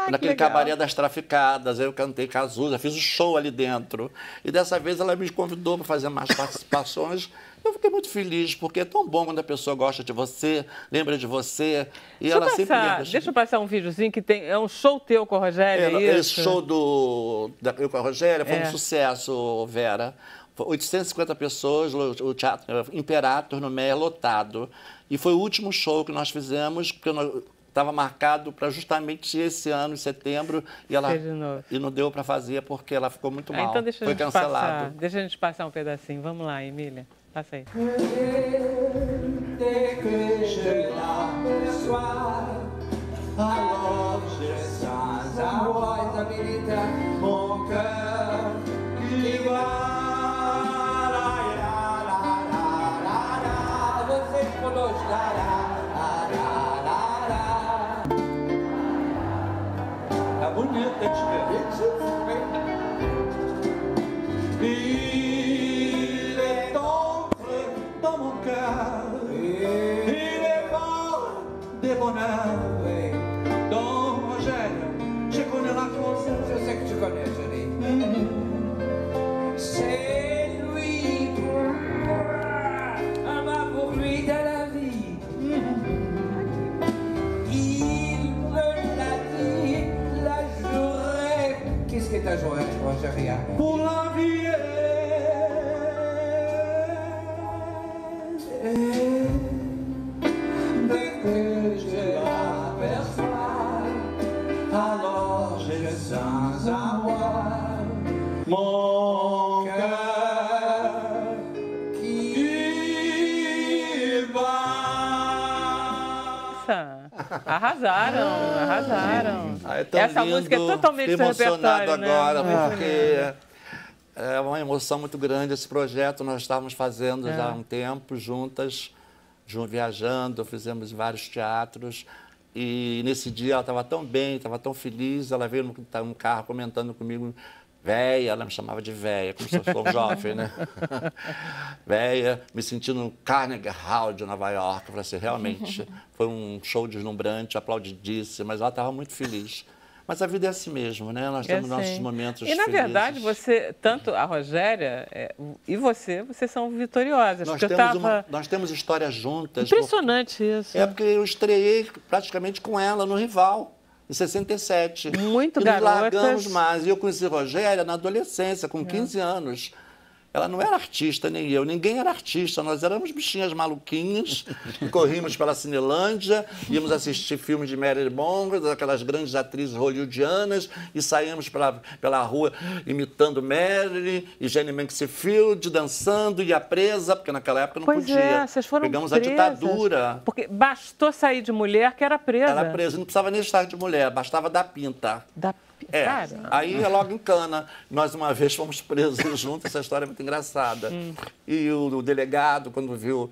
Speaker 2: Naquele cabaré das Traficadas. Aí eu cantei Cazuza, fiz um show ali dentro. E dessa vez ela me convidou para fazer mais participações. Eu fiquei muito feliz, porque é tão bom quando a pessoa gosta de você, lembra de você. E ela sempre lembra.
Speaker 1: Deixa eu passar um videozinho que tem. É um show teu com a Rogéria,
Speaker 2: Esse show eu com a Rogéria foi um sucesso, Vera. 850 pessoas, o Teatro Imperator no Meia lotado. E foi o último show que nós fizemos, porque estava marcado para justamente esse ano, em setembro, e não deu para fazer porque ela ficou muito mal.
Speaker 1: Então deixa
Speaker 2: foi cancelado.
Speaker 1: Deixa a gente passar um pedacinho. Vamos lá, Emília. Passa aí.
Speaker 7: Tá bonito, tem experiência. Il est entré dans mon cœur. Il est mort des bonheurs. Dans Rogério, je connais la cause. Je sais que tu connais, Johnny. C'est lui pour moi, un pour lui de la vie. Il me l'a dit, la journée. Qu'est-ce que t'as joué, Rogério? Pour la vie. Dès que je l'aperçois, alors je le sens à moi. Mon cœur qui bat.
Speaker 1: Arrasaram.
Speaker 2: É tão
Speaker 1: Essa
Speaker 2: lindo.
Speaker 1: música é totalmente
Speaker 2: Fiquei emocionado
Speaker 1: repertório,
Speaker 2: agora,
Speaker 1: né?
Speaker 2: porque é uma emoção muito grande esse projeto. Nós estávamos fazendo já há um tempo, juntas, viajando, fizemos vários teatros. E nesse dia ela estava tão bem, estava tão feliz. Ela veio no carro comentando comigo, véia, ela me chamava de véia, como se eu fosse um jovem, né? Véia, me sentindo no Carnegie Hall de Nova York. Eu falei assim, realmente, foi um show deslumbrante, aplaudidíssimo, mas ela estava muito feliz. Mas a vida é assim mesmo, né? Nós temos nossos momentos felizes.
Speaker 1: E, na verdade, você, tanto a Rogéria e vocês são vitoriosas.
Speaker 2: Nós temos histórias juntas.
Speaker 1: Impressionante isso.
Speaker 2: É porque eu estreiei praticamente com ela no Rival. em 67.
Speaker 1: Muito
Speaker 2: e
Speaker 1: garotas.
Speaker 2: Nos largamos mais. E eu conheci a Rogéria na adolescência, com 15 anos. Ela não era artista, nem eu. Ninguém era artista. Nós éramos bichinhas maluquinhas, que corríamos pela Cinelândia, íamos assistir filmes de Marilyn Monroe, daquelas grandes atrizes hollywoodianas, e saíamos pela rua imitando Marilyn e Jenny Mansfield, dançando, ia presa, porque naquela época não podia.
Speaker 1: Vocês foram
Speaker 2: Pegamos
Speaker 1: presas,
Speaker 2: a ditadura.
Speaker 1: Porque bastou sair de mulher que era presa.
Speaker 2: Era presa, não precisava nem estar de mulher, bastava dar pinta.
Speaker 1: Cara.
Speaker 2: Aí é logo em cana. Nós uma vez fomos presos juntos, essa história é muito engraçada. E o delegado, quando viu,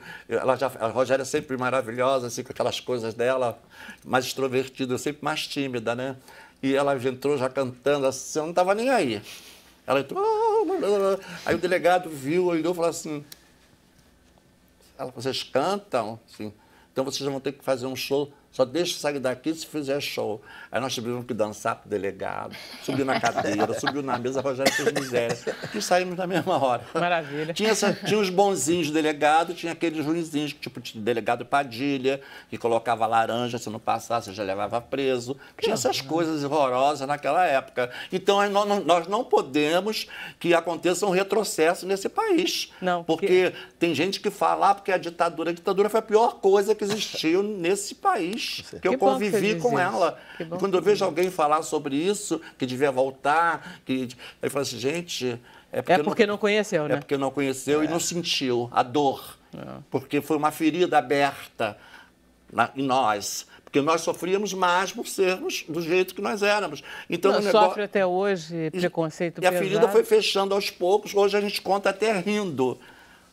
Speaker 2: a Rogéria é sempre maravilhosa, assim, com aquelas coisas dela, mais extrovertida, eu sempre mais tímida, né? E ela entrou já cantando assim, eu não estava nem aí. Ela entrou, aí o delegado viu, olhou e falou assim, vocês cantam? Assim, então vocês vão ter que fazer um show. Só deixa sair daqui se fizer show. Aí nós tivemos que dançar pro delegado, subiu na cadeira, subiu na mesa, a Rogéria fez miséria. E saímos na mesma hora.
Speaker 1: Maravilha.
Speaker 2: Tinha os bonzinhos do delegado, tinha aqueles ruinzinhos, tipo de delegado Padilha, que colocava laranja, se não passasse, já levava preso. Tinha essas coisas horrorosas naquela época. Então, nós não podemos que aconteça um retrocesso nesse país.
Speaker 1: Não,
Speaker 2: porque tem gente que fala, porque a ditadura foi a pior coisa que existiu nesse país. Que eu convivi com ela. E quando eu vejo alguém falar sobre isso, que devia voltar, eu falo assim, gente...
Speaker 1: É porque não conheceu, né?
Speaker 2: É porque não conheceu e não sentiu a dor. Porque foi uma ferida aberta em nós. Porque nós sofríamos mais por sermos do jeito que nós éramos. Então,
Speaker 1: sofre até hoje preconceito pesado.
Speaker 2: E a ferida foi fechando aos poucos. Hoje a gente conta até rindo,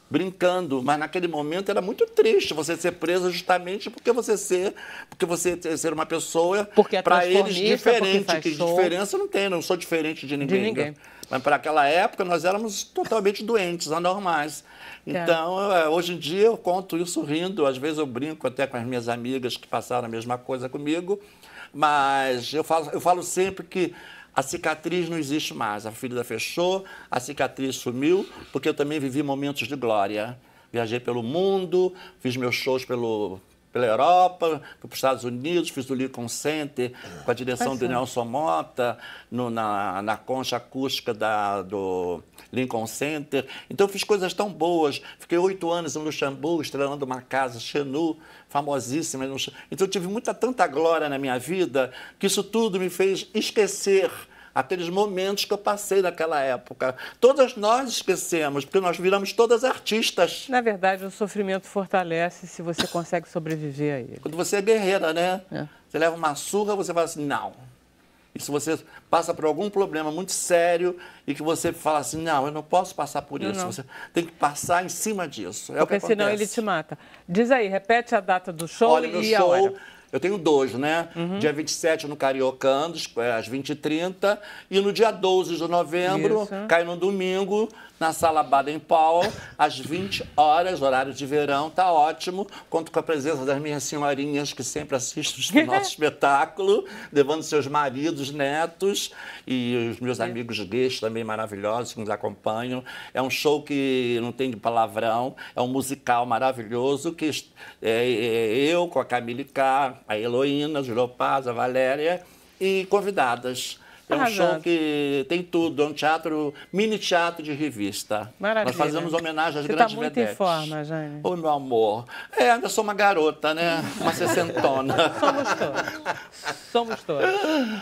Speaker 2: brincando, mas naquele momento era muito triste você ser presa justamente porque você ser uma pessoa para eles diferente, que diferença não tem, não sou diferente de ninguém. Né? Mas para aquela época nós éramos totalmente doentes, anormais. Então, hoje em dia eu conto isso rindo, às vezes eu brinco até com as minhas amigas que passaram a mesma coisa comigo, mas eu falo sempre que a cicatriz não existe mais, a ferida fechou, a cicatriz sumiu, porque eu também vivi momentos de glória. Viajei pelo mundo, fiz meus shows pela Europa, fui para os Estados Unidos, fiz o Lincoln Center com a direção do Nelson Motta, na concha acústica do Lincoln Center. Então, eu fiz coisas tão boas. Fiquei 8 anos em Luxemburgo, estrelando uma casa, Chenu, famosíssima. Então, eu tive tanta glória na minha vida, que isso tudo me fez esquecer aqueles momentos que eu passei naquela época. Todas nós esquecemos, porque nós viramos todas artistas.
Speaker 1: Na verdade, o sofrimento fortalece se você consegue sobreviver a ele.
Speaker 2: Quando você é guerreira, né? Você leva uma surra, você fala assim, não. E se você passa por algum problema muito sério e que você fala assim, não, eu não posso passar por isso. Você tem que passar em cima disso.
Speaker 1: Porque senão ele te mata. Diz aí, repete a data do show.
Speaker 2: Olha, meu show... Eu tenho 2, né? Dia 27 no Cariocando, às 20h30. E no dia 12 de novembro, cai no domingo, na Sala Baden Powell, às 20 horas, horário de verão, tá ótimo. Conto com a presença das minhas senhorinhas, que sempre assistem o nosso espetáculo, levando seus maridos, netos, e os meus amigos gays também maravilhosos que nos acompanham. É um show que não tem palavrão, é um musical maravilhoso, que eu com a Camille K, a Heloína, a Júlio Paz, a Valéria e convidadas. É um show que tem tudo, é um mini teatro de revista.
Speaker 1: Maravilha.
Speaker 2: Nós fazemos homenagem às grandes vedetes.
Speaker 1: Você está muito em forma, Jane.
Speaker 2: Ô, meu amor. Ainda sou uma garota, né? Uma sessentona.
Speaker 1: Somos todos.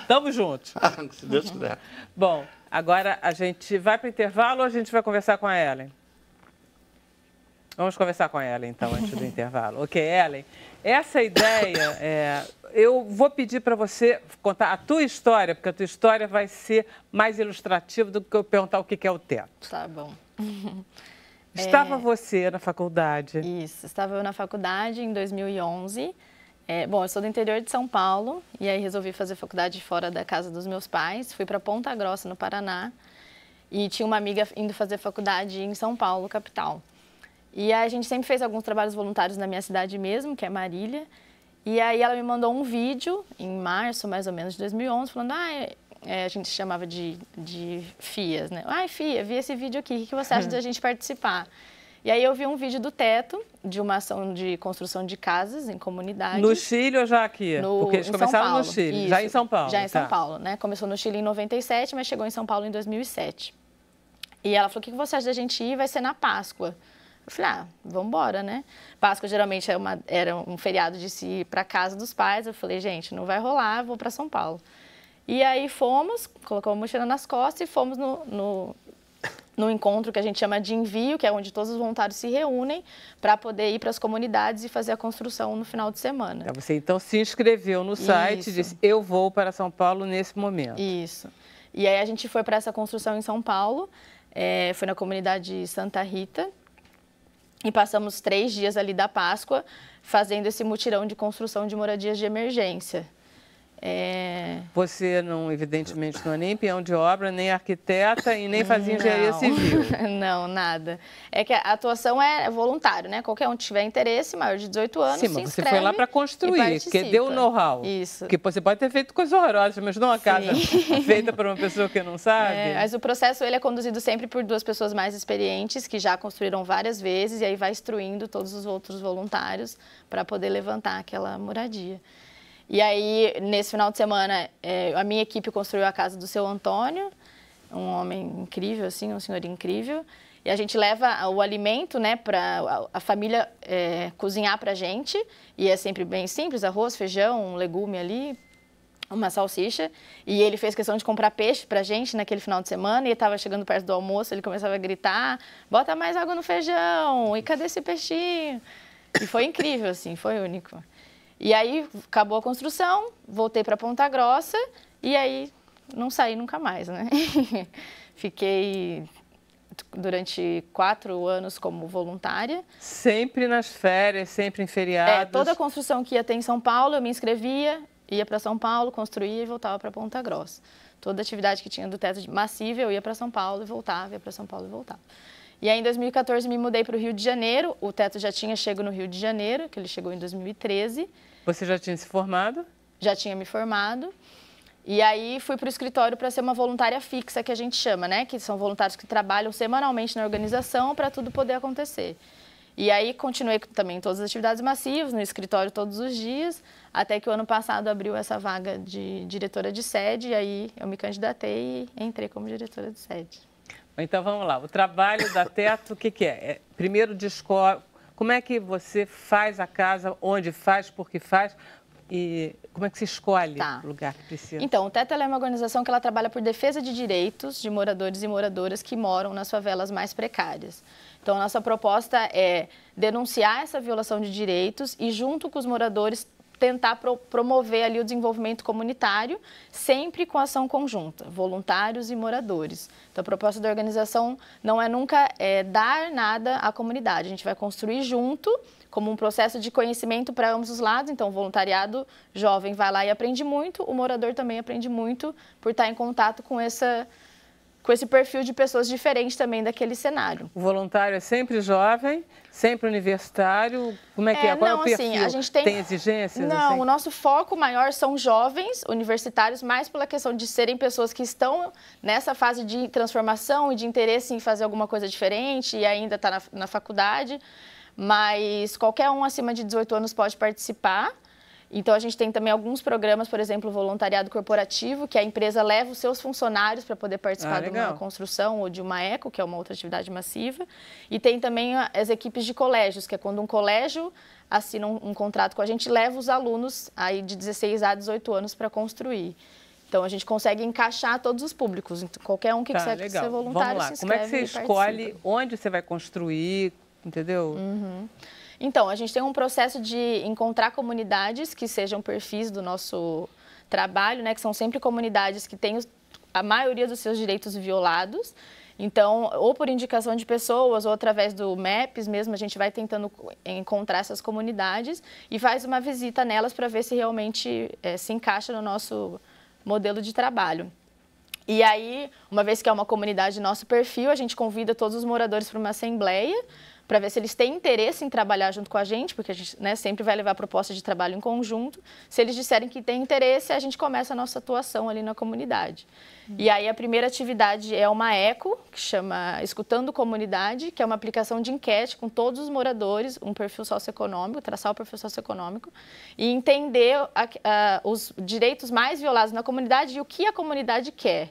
Speaker 1: Tamo juntos.
Speaker 2: Se Deus quiser.
Speaker 1: Bom, agora a gente vai para o intervalo ou a gente vai conversar com a Ellen? Vamos conversar com a Ellen, então, antes do intervalo. Ok, Ellen, essa ideia, eu vou pedir para você contar a tua história, porque a tua história vai ser mais ilustrativa do que eu perguntar o que é o teto.
Speaker 4: Tá bom.
Speaker 1: Estava você na faculdade?
Speaker 4: Isso, estava eu na faculdade em 2011. Bom, eu sou do interior de São Paulo e aí resolvi fazer faculdade fora da casa dos meus pais. Fui para Ponta Grossa, no Paraná, e tinha uma amiga indo fazer faculdade em São Paulo, capital. E aí a gente sempre fez alguns trabalhos voluntários na minha cidade mesmo, que é Marília. E aí ela me mandou um vídeo, em março, mais ou menos, de 2011, falando, a gente chamava de FIAs, né? Fia, vi esse vídeo aqui, o que você acha da gente participar? E aí eu vi um vídeo do Teto, de uma ação de construção de casas em comunidades.
Speaker 1: No Chile ou já aqui? Porque eles começaram no Chile, já em São Paulo.
Speaker 4: Já em São Paulo, né? Começou no Chile em 97, mas chegou em São Paulo em 2007. E ela falou, o que você acha da gente ir? Vai ser na Páscoa. Eu falei, vamos embora, né? Páscoa geralmente era um feriado de se ir para casa dos pais. Eu falei, gente, não vai rolar, vou para São Paulo. E aí fomos, colocamos a mochila nas costas e fomos no encontro que a gente chama de envio, que é onde todos os voluntários se reúnem para poder ir para as comunidades e fazer a construção no final de semana.
Speaker 1: Você então se inscreveu no site e disse, eu vou para São Paulo nesse momento.
Speaker 4: Isso. E aí a gente foi para essa construção em São Paulo, foi na comunidade Santa Rita, e passamos 3 dias ali da Páscoa fazendo esse mutirão de construção de moradias de emergência.
Speaker 1: Você, não, evidentemente, não é nem peão de obra, nem arquiteta e nem fazia engenharia civil.
Speaker 4: Não, nada. É que a atuação é voluntário, né? Qualquer um que tiver interesse, maior de 18 anos,
Speaker 1: se
Speaker 4: inscreve.
Speaker 1: Você foi lá para construir, que deu o know-how.
Speaker 4: Isso.
Speaker 1: Porque você pode ter feito coisas horrorosas, mas não uma casa feita por uma pessoa que não sabe.
Speaker 4: Mas o processo ele é conduzido sempre por 2 pessoas mais experientes, que já construíram várias vezes, e aí vai instruindo todos os outros voluntários para poder levantar aquela moradia. E aí, nesse final de semana, a minha equipe construiu a casa do seu Antônio, um homem incrível, assim, um senhor incrível. E a gente leva o alimento, né, para a família cozinhar para a gente. E é sempre bem simples, arroz, feijão, um legume ali, uma salsicha. E ele fez questão de comprar peixe para a gente naquele final de semana. E estava chegando perto do almoço, ele começava a gritar, bota mais água no feijão, e cadê esse peixinho? E foi incrível, assim, foi único. E aí, acabou a construção, voltei para Ponta Grossa e aí não saí nunca mais, né? Fiquei durante 4 anos como voluntária.
Speaker 1: Sempre nas férias, sempre em feriados?
Speaker 4: Toda a construção que ia ter em São Paulo, eu me inscrevia, ia para São Paulo, construía e voltava para Ponta Grossa. Toda atividade que tinha do teto massivo, eu ia para São Paulo e voltava, ia para São Paulo e voltava. E aí, em 2014, me mudei para o Rio de Janeiro. O teto já tinha chegado no Rio de Janeiro, que ele chegou em 2013.
Speaker 1: Você já tinha se formado?
Speaker 4: Já tinha me formado. E aí, fui para o escritório para ser uma voluntária fixa, que a gente chama, né? Que são voluntários que trabalham semanalmente na organização para tudo poder acontecer. E aí, continuei também todas as atividades massivas, no escritório todos os dias, até que o ano passado abriu essa vaga de diretora de sede, e aí eu me candidatei e entrei como diretora de sede.
Speaker 1: Então, vamos lá. O trabalho da Teto, o que é? Primeiro, descobre como é que você faz a casa, onde faz, por que faz, e como é que se escolhe o lugar que precisa?
Speaker 4: Então, o Teto é uma organização que ela trabalha por defesa de direitos de moradores e moradoras que moram nas favelas mais precárias. Então, a nossa proposta é denunciar essa violação de direitos e, junto com os moradores, tentar promover ali o desenvolvimento comunitário, sempre com ação conjunta, voluntários e moradores. Então, a proposta da organização não é nunca dar nada à comunidade, a gente vai construir junto, como um processo de conhecimento para ambos os lados. Então, o voluntariado jovem vai lá e aprende muito, o morador também aprende muito por estar em contato com esse perfil de pessoas diferentes também daquele cenário.
Speaker 1: O voluntário é sempre jovem, sempre universitário? Como é que é? Qual é o perfil?
Speaker 4: Assim, a gente tem
Speaker 1: exigências?
Speaker 4: Não,
Speaker 1: assim?
Speaker 4: O nosso foco maior são jovens universitários, mais pela questão de serem pessoas que estão nessa fase de transformação e de interesse em fazer alguma coisa diferente e ainda está na faculdade, mas qualquer um acima de 18 anos pode participar. Então, a gente tem também alguns programas, por exemplo, o voluntariado corporativo, que a empresa leva os seus funcionários para poder participar de uma construção ou de uma eco, que é uma outra atividade massiva. E tem também as equipes de colégios, que é quando um colégio assina um contrato com a gente, leva os alunos aí de 16 a 18 anos para construir. Então, a gente consegue encaixar todos os públicos. Então, qualquer um que quiser ser voluntário se inscreve.
Speaker 1: Como é que você escolhe onde você vai construir, entendeu?
Speaker 4: Então, a gente tem um processo de encontrar comunidades que sejam perfis do nosso trabalho, né? Que são sempre comunidades que têm a maioria dos seus direitos violados. Então, ou por indicação de pessoas, ou através do MAPS mesmo, a gente vai tentando encontrar essas comunidades e faz uma visita nelas para ver se realmente se encaixa no nosso modelo de trabalho. E aí, uma vez que é uma comunidade de nosso perfil, a gente convida todos os moradores para uma assembleia, para ver se eles têm interesse em trabalhar junto com a gente, porque a gente, né, sempre vai levar proposta de trabalho em conjunto. Se eles disserem que têm interesse, a gente começa a nossa atuação ali na comunidade. E aí a primeira atividade é uma eco, que chama Escutando Comunidade, que é uma aplicação de enquete com todos os moradores, um perfil socioeconômico, traçar o perfil socioeconômico e entender os direitos mais violados na comunidade e o que a comunidade quer.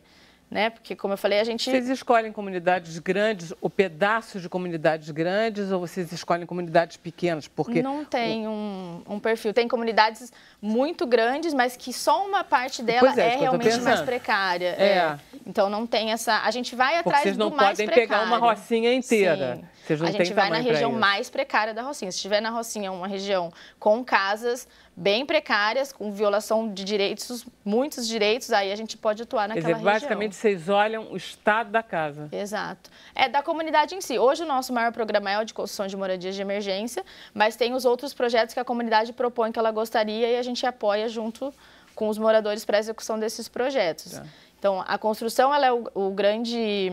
Speaker 4: Né? Porque, como eu falei, a gente...
Speaker 1: Vocês escolhem comunidades grandes ou pedaços de comunidades grandes ou vocês escolhem comunidades pequenas? Porque
Speaker 4: não tem um perfil. Tem comunidades muito grandes, mas que só uma parte dela é realmente mais precária. Então, não tem essa... A gente vai atrás do mais precário. Vocês não podem pegar uma rocinha inteira.
Speaker 1: Sim. Vocês não
Speaker 4: a gente vai na região mais precária da rocinha. Se estiver na rocinha, uma região com casas bem precárias, com violação de direitos, muitos direitos, aí a gente pode atuar naquela região.
Speaker 1: Basicamente, vocês olham o estado da casa.
Speaker 4: Exato. É da comunidade em si. Hoje, o nosso maior programa é o de construção de moradias de emergência, mas tem os outros projetos que a comunidade propõe que ela gostaria e a gente apoia junto com os moradores para a execução desses projetos. Então, a construção ela é o grande...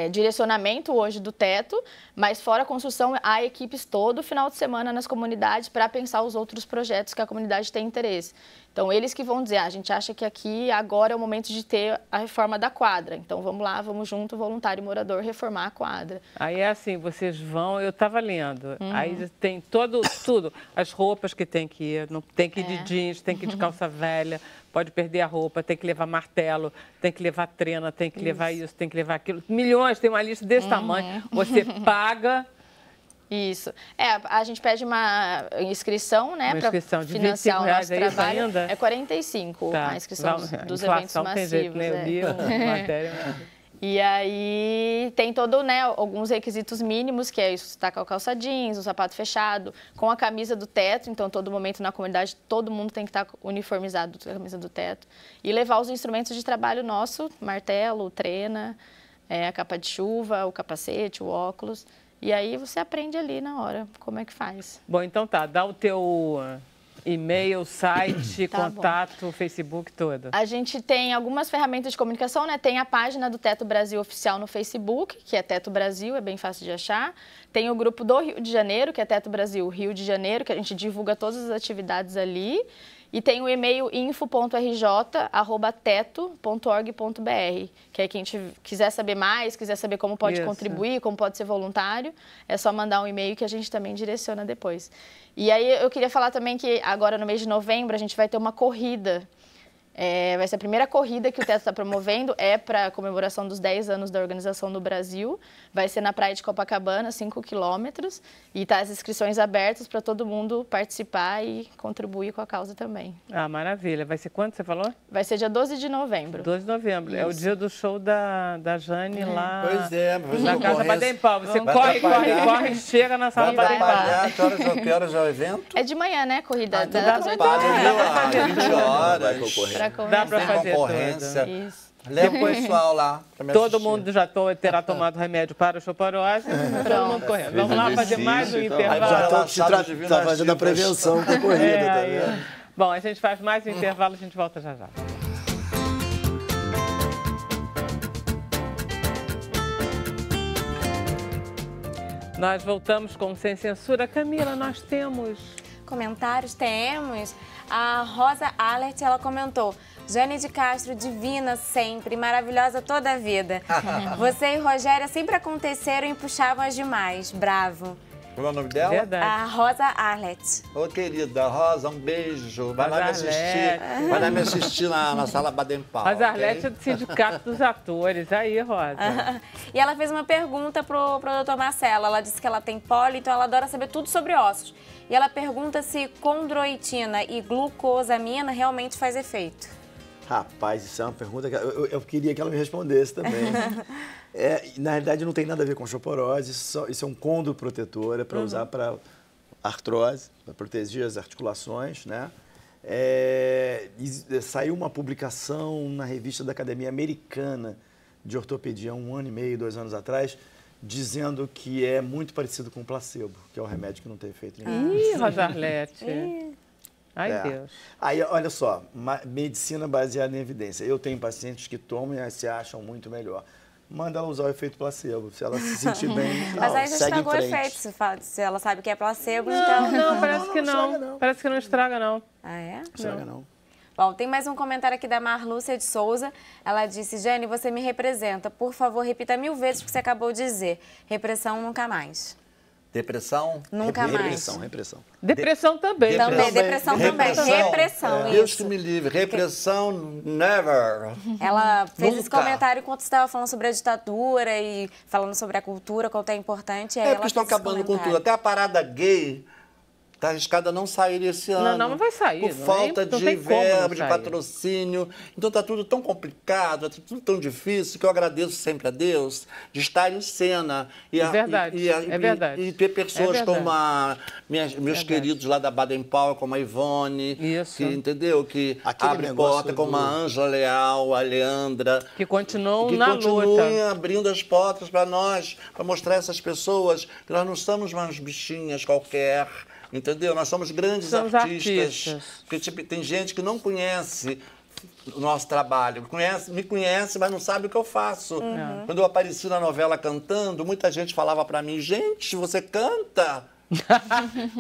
Speaker 4: direcionamento hoje do teto, mas fora a construção, há equipes todo final de semana nas comunidades para pensar os outros projetos que a comunidade tem interesse. Então, eles que vão dizer, a gente acha que aqui agora é o momento de ter a reforma da quadra. Então, vamos lá, vamos junto, voluntário e morador, reformar a quadra.
Speaker 1: Aí é assim, vocês vão, eu estava lendo, aí tem tudo, as roupas que tem que ir, não tem que ir de jeans, tem que ir de calça velha, pode perder a roupa, tem que levar martelo, tem que levar trena, tem que levar isso, tem que levar aquilo. Milhões, tem uma lista desse tamanho. Você paga...
Speaker 4: Isso. A gente pede uma inscrição, né?
Speaker 1: Uma inscrição de
Speaker 4: financiar o nosso trabalho.
Speaker 1: Ainda?
Speaker 4: É 45 a inscrição dos eventos massivos.
Speaker 1: Tem jeito, né? Eu li uma matéria.
Speaker 4: E aí tem todo, né, alguns requisitos mínimos, que é isso, estar com a calça jeans, o sapato fechado, com a camisa do teto. Então, todo momento na comunidade, todo mundo tem que estar uniformizado com a camisa do teto. E levar os instrumentos de trabalho nosso, martelo, trena, a capa de chuva, o capacete, o óculos. E aí você aprende ali na hora como é que faz.
Speaker 1: Bom, então tá, dá o teu e-mail, site, contato, Facebook, todo.
Speaker 4: A gente tem algumas ferramentas de comunicação, né? Tem a página do Teto Brasil Oficial no Facebook, que é Teto Brasil, é bem fácil de achar. Tem o grupo do Rio de Janeiro, que é Teto Brasil Rio de Janeiro, que a gente divulga todas as atividades ali. E tem o e-mail info.rj@teto.org.br, que é quem quiser saber mais, quiser saber como pode contribuir, como pode ser voluntário, é só mandar um e-mail que a gente também direciona depois. E aí eu queria falar também que agora no mês de novembro a gente vai ter uma corrida. Vai ser a primeira corrida que o Teto está promovendo, para a comemoração dos 10 anos da organização no Brasil. Vai ser na praia de Copacabana, 5 quilômetros, e tá as inscrições abertas para todo mundo participar e contribuir com a causa também.
Speaker 1: Ah, maravilha. Vai ser quando você falou?
Speaker 4: Vai ser dia 12 de novembro.
Speaker 1: 12 de novembro. Isso. É o dia do show da Jane lá
Speaker 2: na
Speaker 1: Casa Baden-Powell. Você corre, chega na sala
Speaker 2: Baden-Powell. Que horas é o evento?
Speaker 4: É de manhã, né? Corrida
Speaker 2: das 8 horas. 20 horas.
Speaker 1: Dá para fazer
Speaker 2: concorrência.
Speaker 4: Isso.
Speaker 2: Leva o pessoal lá.
Speaker 1: Todo mundo já terá tomado remédio para osteoporose. Todo mundo correndo. Vamos lá fazer mais um intervalo.
Speaker 5: Já está fazendo a prevenção com a corrida. Tá vendo?
Speaker 1: Bom, a gente faz mais um intervalo, a gente volta já já. Nós voltamos com Sem Censura. Camila, nós temos...
Speaker 6: Comentários temos. A Rosa Alert, ela comentou: Jane de Castro, divina sempre, maravilhosa toda a vida. Você e Rogéria sempre aconteceram e puxavam as demais. Bravo.
Speaker 2: Qual é o nome dela?
Speaker 1: Verdade.
Speaker 6: A Rosa Arlete.
Speaker 2: Ô, querida Rosa, um beijo. Vai lá me assistir na sala Baden-Powell.
Speaker 1: Rosa Arlete é do Sindicato dos Atores. Aí, Rosa.
Speaker 6: E ela fez uma pergunta pro doutor Marcelo. Ela disse que ela tem pólio, então ela adora saber tudo sobre ossos. E ela pergunta se condroitina e glucosamina realmente faz efeito.
Speaker 5: Rapaz, isso é uma pergunta que eu queria que ela me respondesse também. Na realidade, não tem nada a ver com osteoporose, isso é um condroprotetor, é para usar para artrose, para proteger as articulações, né? Saiu uma publicação na revista da Academia Americana de Ortopedia, 1 ano e meio, 2 anos atrás, dizendo que é muito parecido com o placebo, que é o remédio que não tem efeito nenhum.
Speaker 1: Ih, Rosa Arlete. Ai, Deus.
Speaker 5: Aí, olha só, medicina baseada em evidência. Eu tenho pacientes que tomam e se acham muito melhor. manda ela usar o efeito placebo. Se ela se sentir bem,
Speaker 6: Mas aí já
Speaker 5: segue em
Speaker 6: estragou o
Speaker 5: frente.
Speaker 6: efeito. Se ela sabe que é placebo, então...
Speaker 1: Não, parece que
Speaker 5: estraga,
Speaker 1: não.
Speaker 5: não.
Speaker 1: Parece que não estraga, não.
Speaker 6: Ah, é?
Speaker 5: Não estraga, não.
Speaker 6: Bom, tem mais um comentário aqui da Marlúcia de Souza. Ela disse, Jane, você me representa. Por favor, repita 1000 vezes o que você acabou de dizer. Repressão nunca mais.
Speaker 2: Depressão?
Speaker 6: Nunca mais.
Speaker 5: Repressão.
Speaker 1: Depressão também.
Speaker 6: Também, depressão também. Repressão,
Speaker 2: Deus
Speaker 6: isso.
Speaker 2: que me livre. Repressão, never.
Speaker 6: Ela fez esse
Speaker 2: Nunca.
Speaker 6: comentário enquanto você estava falando sobre a ditadura e falando sobre a cultura, quanto é importante. Aí
Speaker 2: É
Speaker 6: ela
Speaker 2: porque estão
Speaker 6: fez esse
Speaker 2: acabando com tudo.
Speaker 6: comentário.
Speaker 2: Até a parada gay está arriscada a não sair esse ano.
Speaker 1: Não vai sair,
Speaker 2: Por
Speaker 1: não
Speaker 2: falta
Speaker 1: é? Não
Speaker 2: de
Speaker 1: tem como não
Speaker 2: verba, de
Speaker 1: sair.
Speaker 2: patrocínio. Então está tudo tão complicado, está tudo tão difícil, que eu agradeço sempre a Deus de estar em cena.
Speaker 1: É verdade, é verdade.
Speaker 2: E ter pessoas
Speaker 1: É verdade.
Speaker 2: como meus queridos lá da Baden Powell, como a Ivone.
Speaker 1: Isso.
Speaker 2: Que, entendeu? Que
Speaker 5: Aquele
Speaker 2: abre
Speaker 5: negócio
Speaker 2: porta, como
Speaker 5: do-
Speaker 2: a Ângela Leal, a Leandra.
Speaker 1: Que continuam
Speaker 2: Que
Speaker 1: na
Speaker 2: continuem
Speaker 1: luta.
Speaker 2: abrindo as portas para nós, para mostrar a essas pessoas que nós não somos mais bichinhas qualquer, entendeu? Nós somos grandes
Speaker 1: Somos
Speaker 2: artistas.
Speaker 1: artistas.
Speaker 2: Porque tipo, tem gente que não conhece o nosso trabalho, me conhece, mas não sabe o que eu faço. Quando eu apareci na novela cantando, muita gente falava para mim, gente, você canta?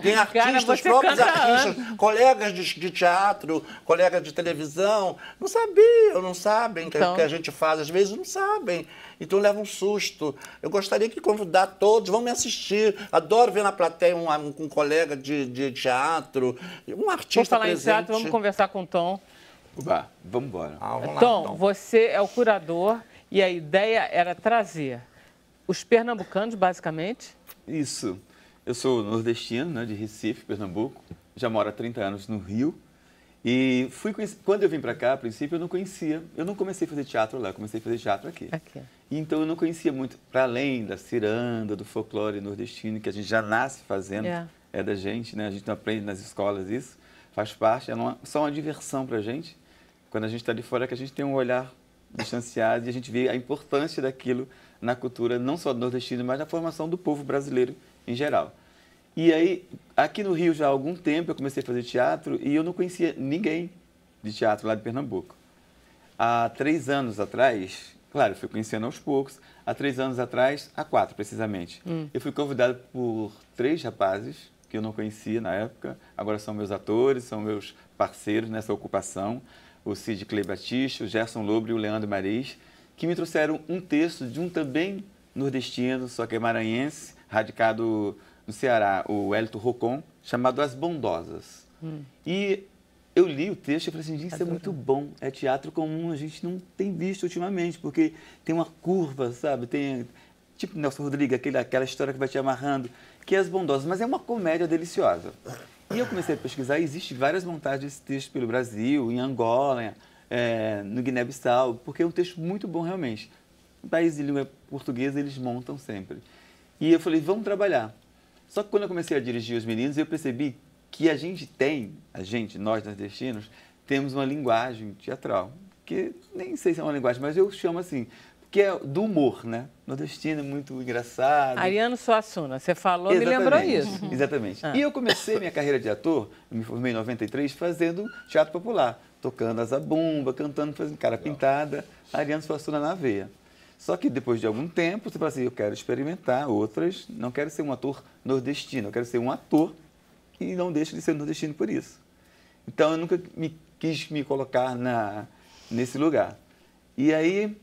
Speaker 2: Tem artistas,
Speaker 1: você
Speaker 2: próprios
Speaker 1: canta
Speaker 2: artistas, colegas de teatro, colegas de televisão, não sabem
Speaker 1: Então.
Speaker 2: que a gente faz, às vezes não sabem. Então leva um susto. Eu gostaria de convidar todos, vão me assistir. Adoro ver na plateia um colega de teatro, um artista
Speaker 1: Vamos falar
Speaker 2: presente.
Speaker 1: em teatro, vamos conversar com o Tom.
Speaker 3: Vá, vamos embora.
Speaker 2: Vamos lá,
Speaker 1: Tom, você é o curador e a ideia era trazer os pernambucanos, basicamente.
Speaker 3: Isso. Eu sou nordestino, né, de Recife, Pernambuco. Já moro há 30 anos no Rio. E quando eu vim para cá, a princípio, eu não conhecia. Eu não comecei a fazer teatro lá, eu comecei a fazer teatro aqui.
Speaker 1: Aqui.
Speaker 3: Então eu não conhecia muito, para além da ciranda, do folclore nordestino, que a gente já nasce fazendo, é da gente, né? A gente não aprende nas escolas isso, faz parte, é só uma diversão para a gente. Quando a gente está de fora, é que a gente tem um olhar distanciado e a gente vê a importância daquilo na cultura, não só do nordestino, mas na formação do povo brasileiro em geral. E aí, aqui no Rio já há algum tempo eu comecei a fazer teatro e eu não conhecia ninguém de teatro lá de Pernambuco. Há 3 anos atrás, claro, eu fui conhecendo aos poucos, há 3 anos atrás, há 4 precisamente, eu fui convidado por 3 rapazes que eu não conhecia na época, agora são meus atores, são meus parceiros nessa ocupação, o Cid Clay Batista, o Gerson Lobre e o Leandro Maris, que me trouxeram um texto de um também nordestino, só que é maranhense, radicado no Ceará, o Hélito Rocon, chamado As Bondosas. E eu li o texto e falei assim, gente, isso é muito bom, é teatro comum, a gente não tem visto ultimamente, porque tem uma curva, sabe, tem tipo Nelson Rodrigues, aquela história que vai te amarrando, que é As Bondosas, mas é uma comédia deliciosa. E eu comecei a pesquisar, existem várias montagens desse texto pelo Brasil, em Angola, no Guiné-Bissau, porque é um texto muito bom realmente. No país de língua portuguesa, eles montam sempre. E eu falei, vamos trabalhar. Só que quando eu comecei a dirigir os meninos, eu percebi que nós nordestinos, temos uma linguagem teatral, que nem sei se é uma linguagem, mas eu chamo assim, que é do humor, né? Nordestino é muito engraçado.
Speaker 1: Ariano Suassuna, você falou, me lembrou isso.
Speaker 3: Exatamente. E eu comecei minha carreira de ator, eu me formei em 93, fazendo teatro popular, tocando a zabumba, cantando, fazendo cara pintada, Ariano Suassuna na veia. Só que depois de algum tempo, você fala assim, eu quero experimentar outras, não quero ser um ator nordestino, eu quero ser um ator e não deixo de ser nordestino por isso. Então, eu nunca quis me colocar nesse lugar. E aí,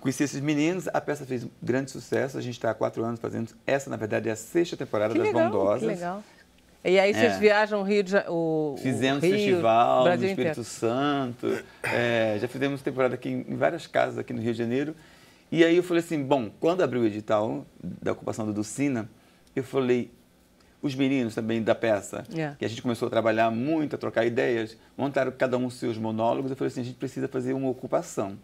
Speaker 3: conheci esses meninos, a peça fez grande sucesso, a gente está há 4 anos fazendo, essa na verdade é a 6ª temporada das Bondosas.
Speaker 1: Que legal. E aí vocês viajam o Rio de Janeiro,
Speaker 3: Fizemos
Speaker 1: Rio,
Speaker 3: festival
Speaker 1: Brasil
Speaker 3: no Espírito
Speaker 1: inteiro.
Speaker 3: Santo, já fizemos temporada aqui em várias casas aqui no Rio de Janeiro. E aí eu falei assim, bom, quando abriu o edital da ocupação do Ducina, eu falei, os meninos também da peça, que a gente começou a trabalhar muito, a trocar ideias, montaram cada um os seus monólogos, eu falei assim, a gente precisa fazer uma ocupação,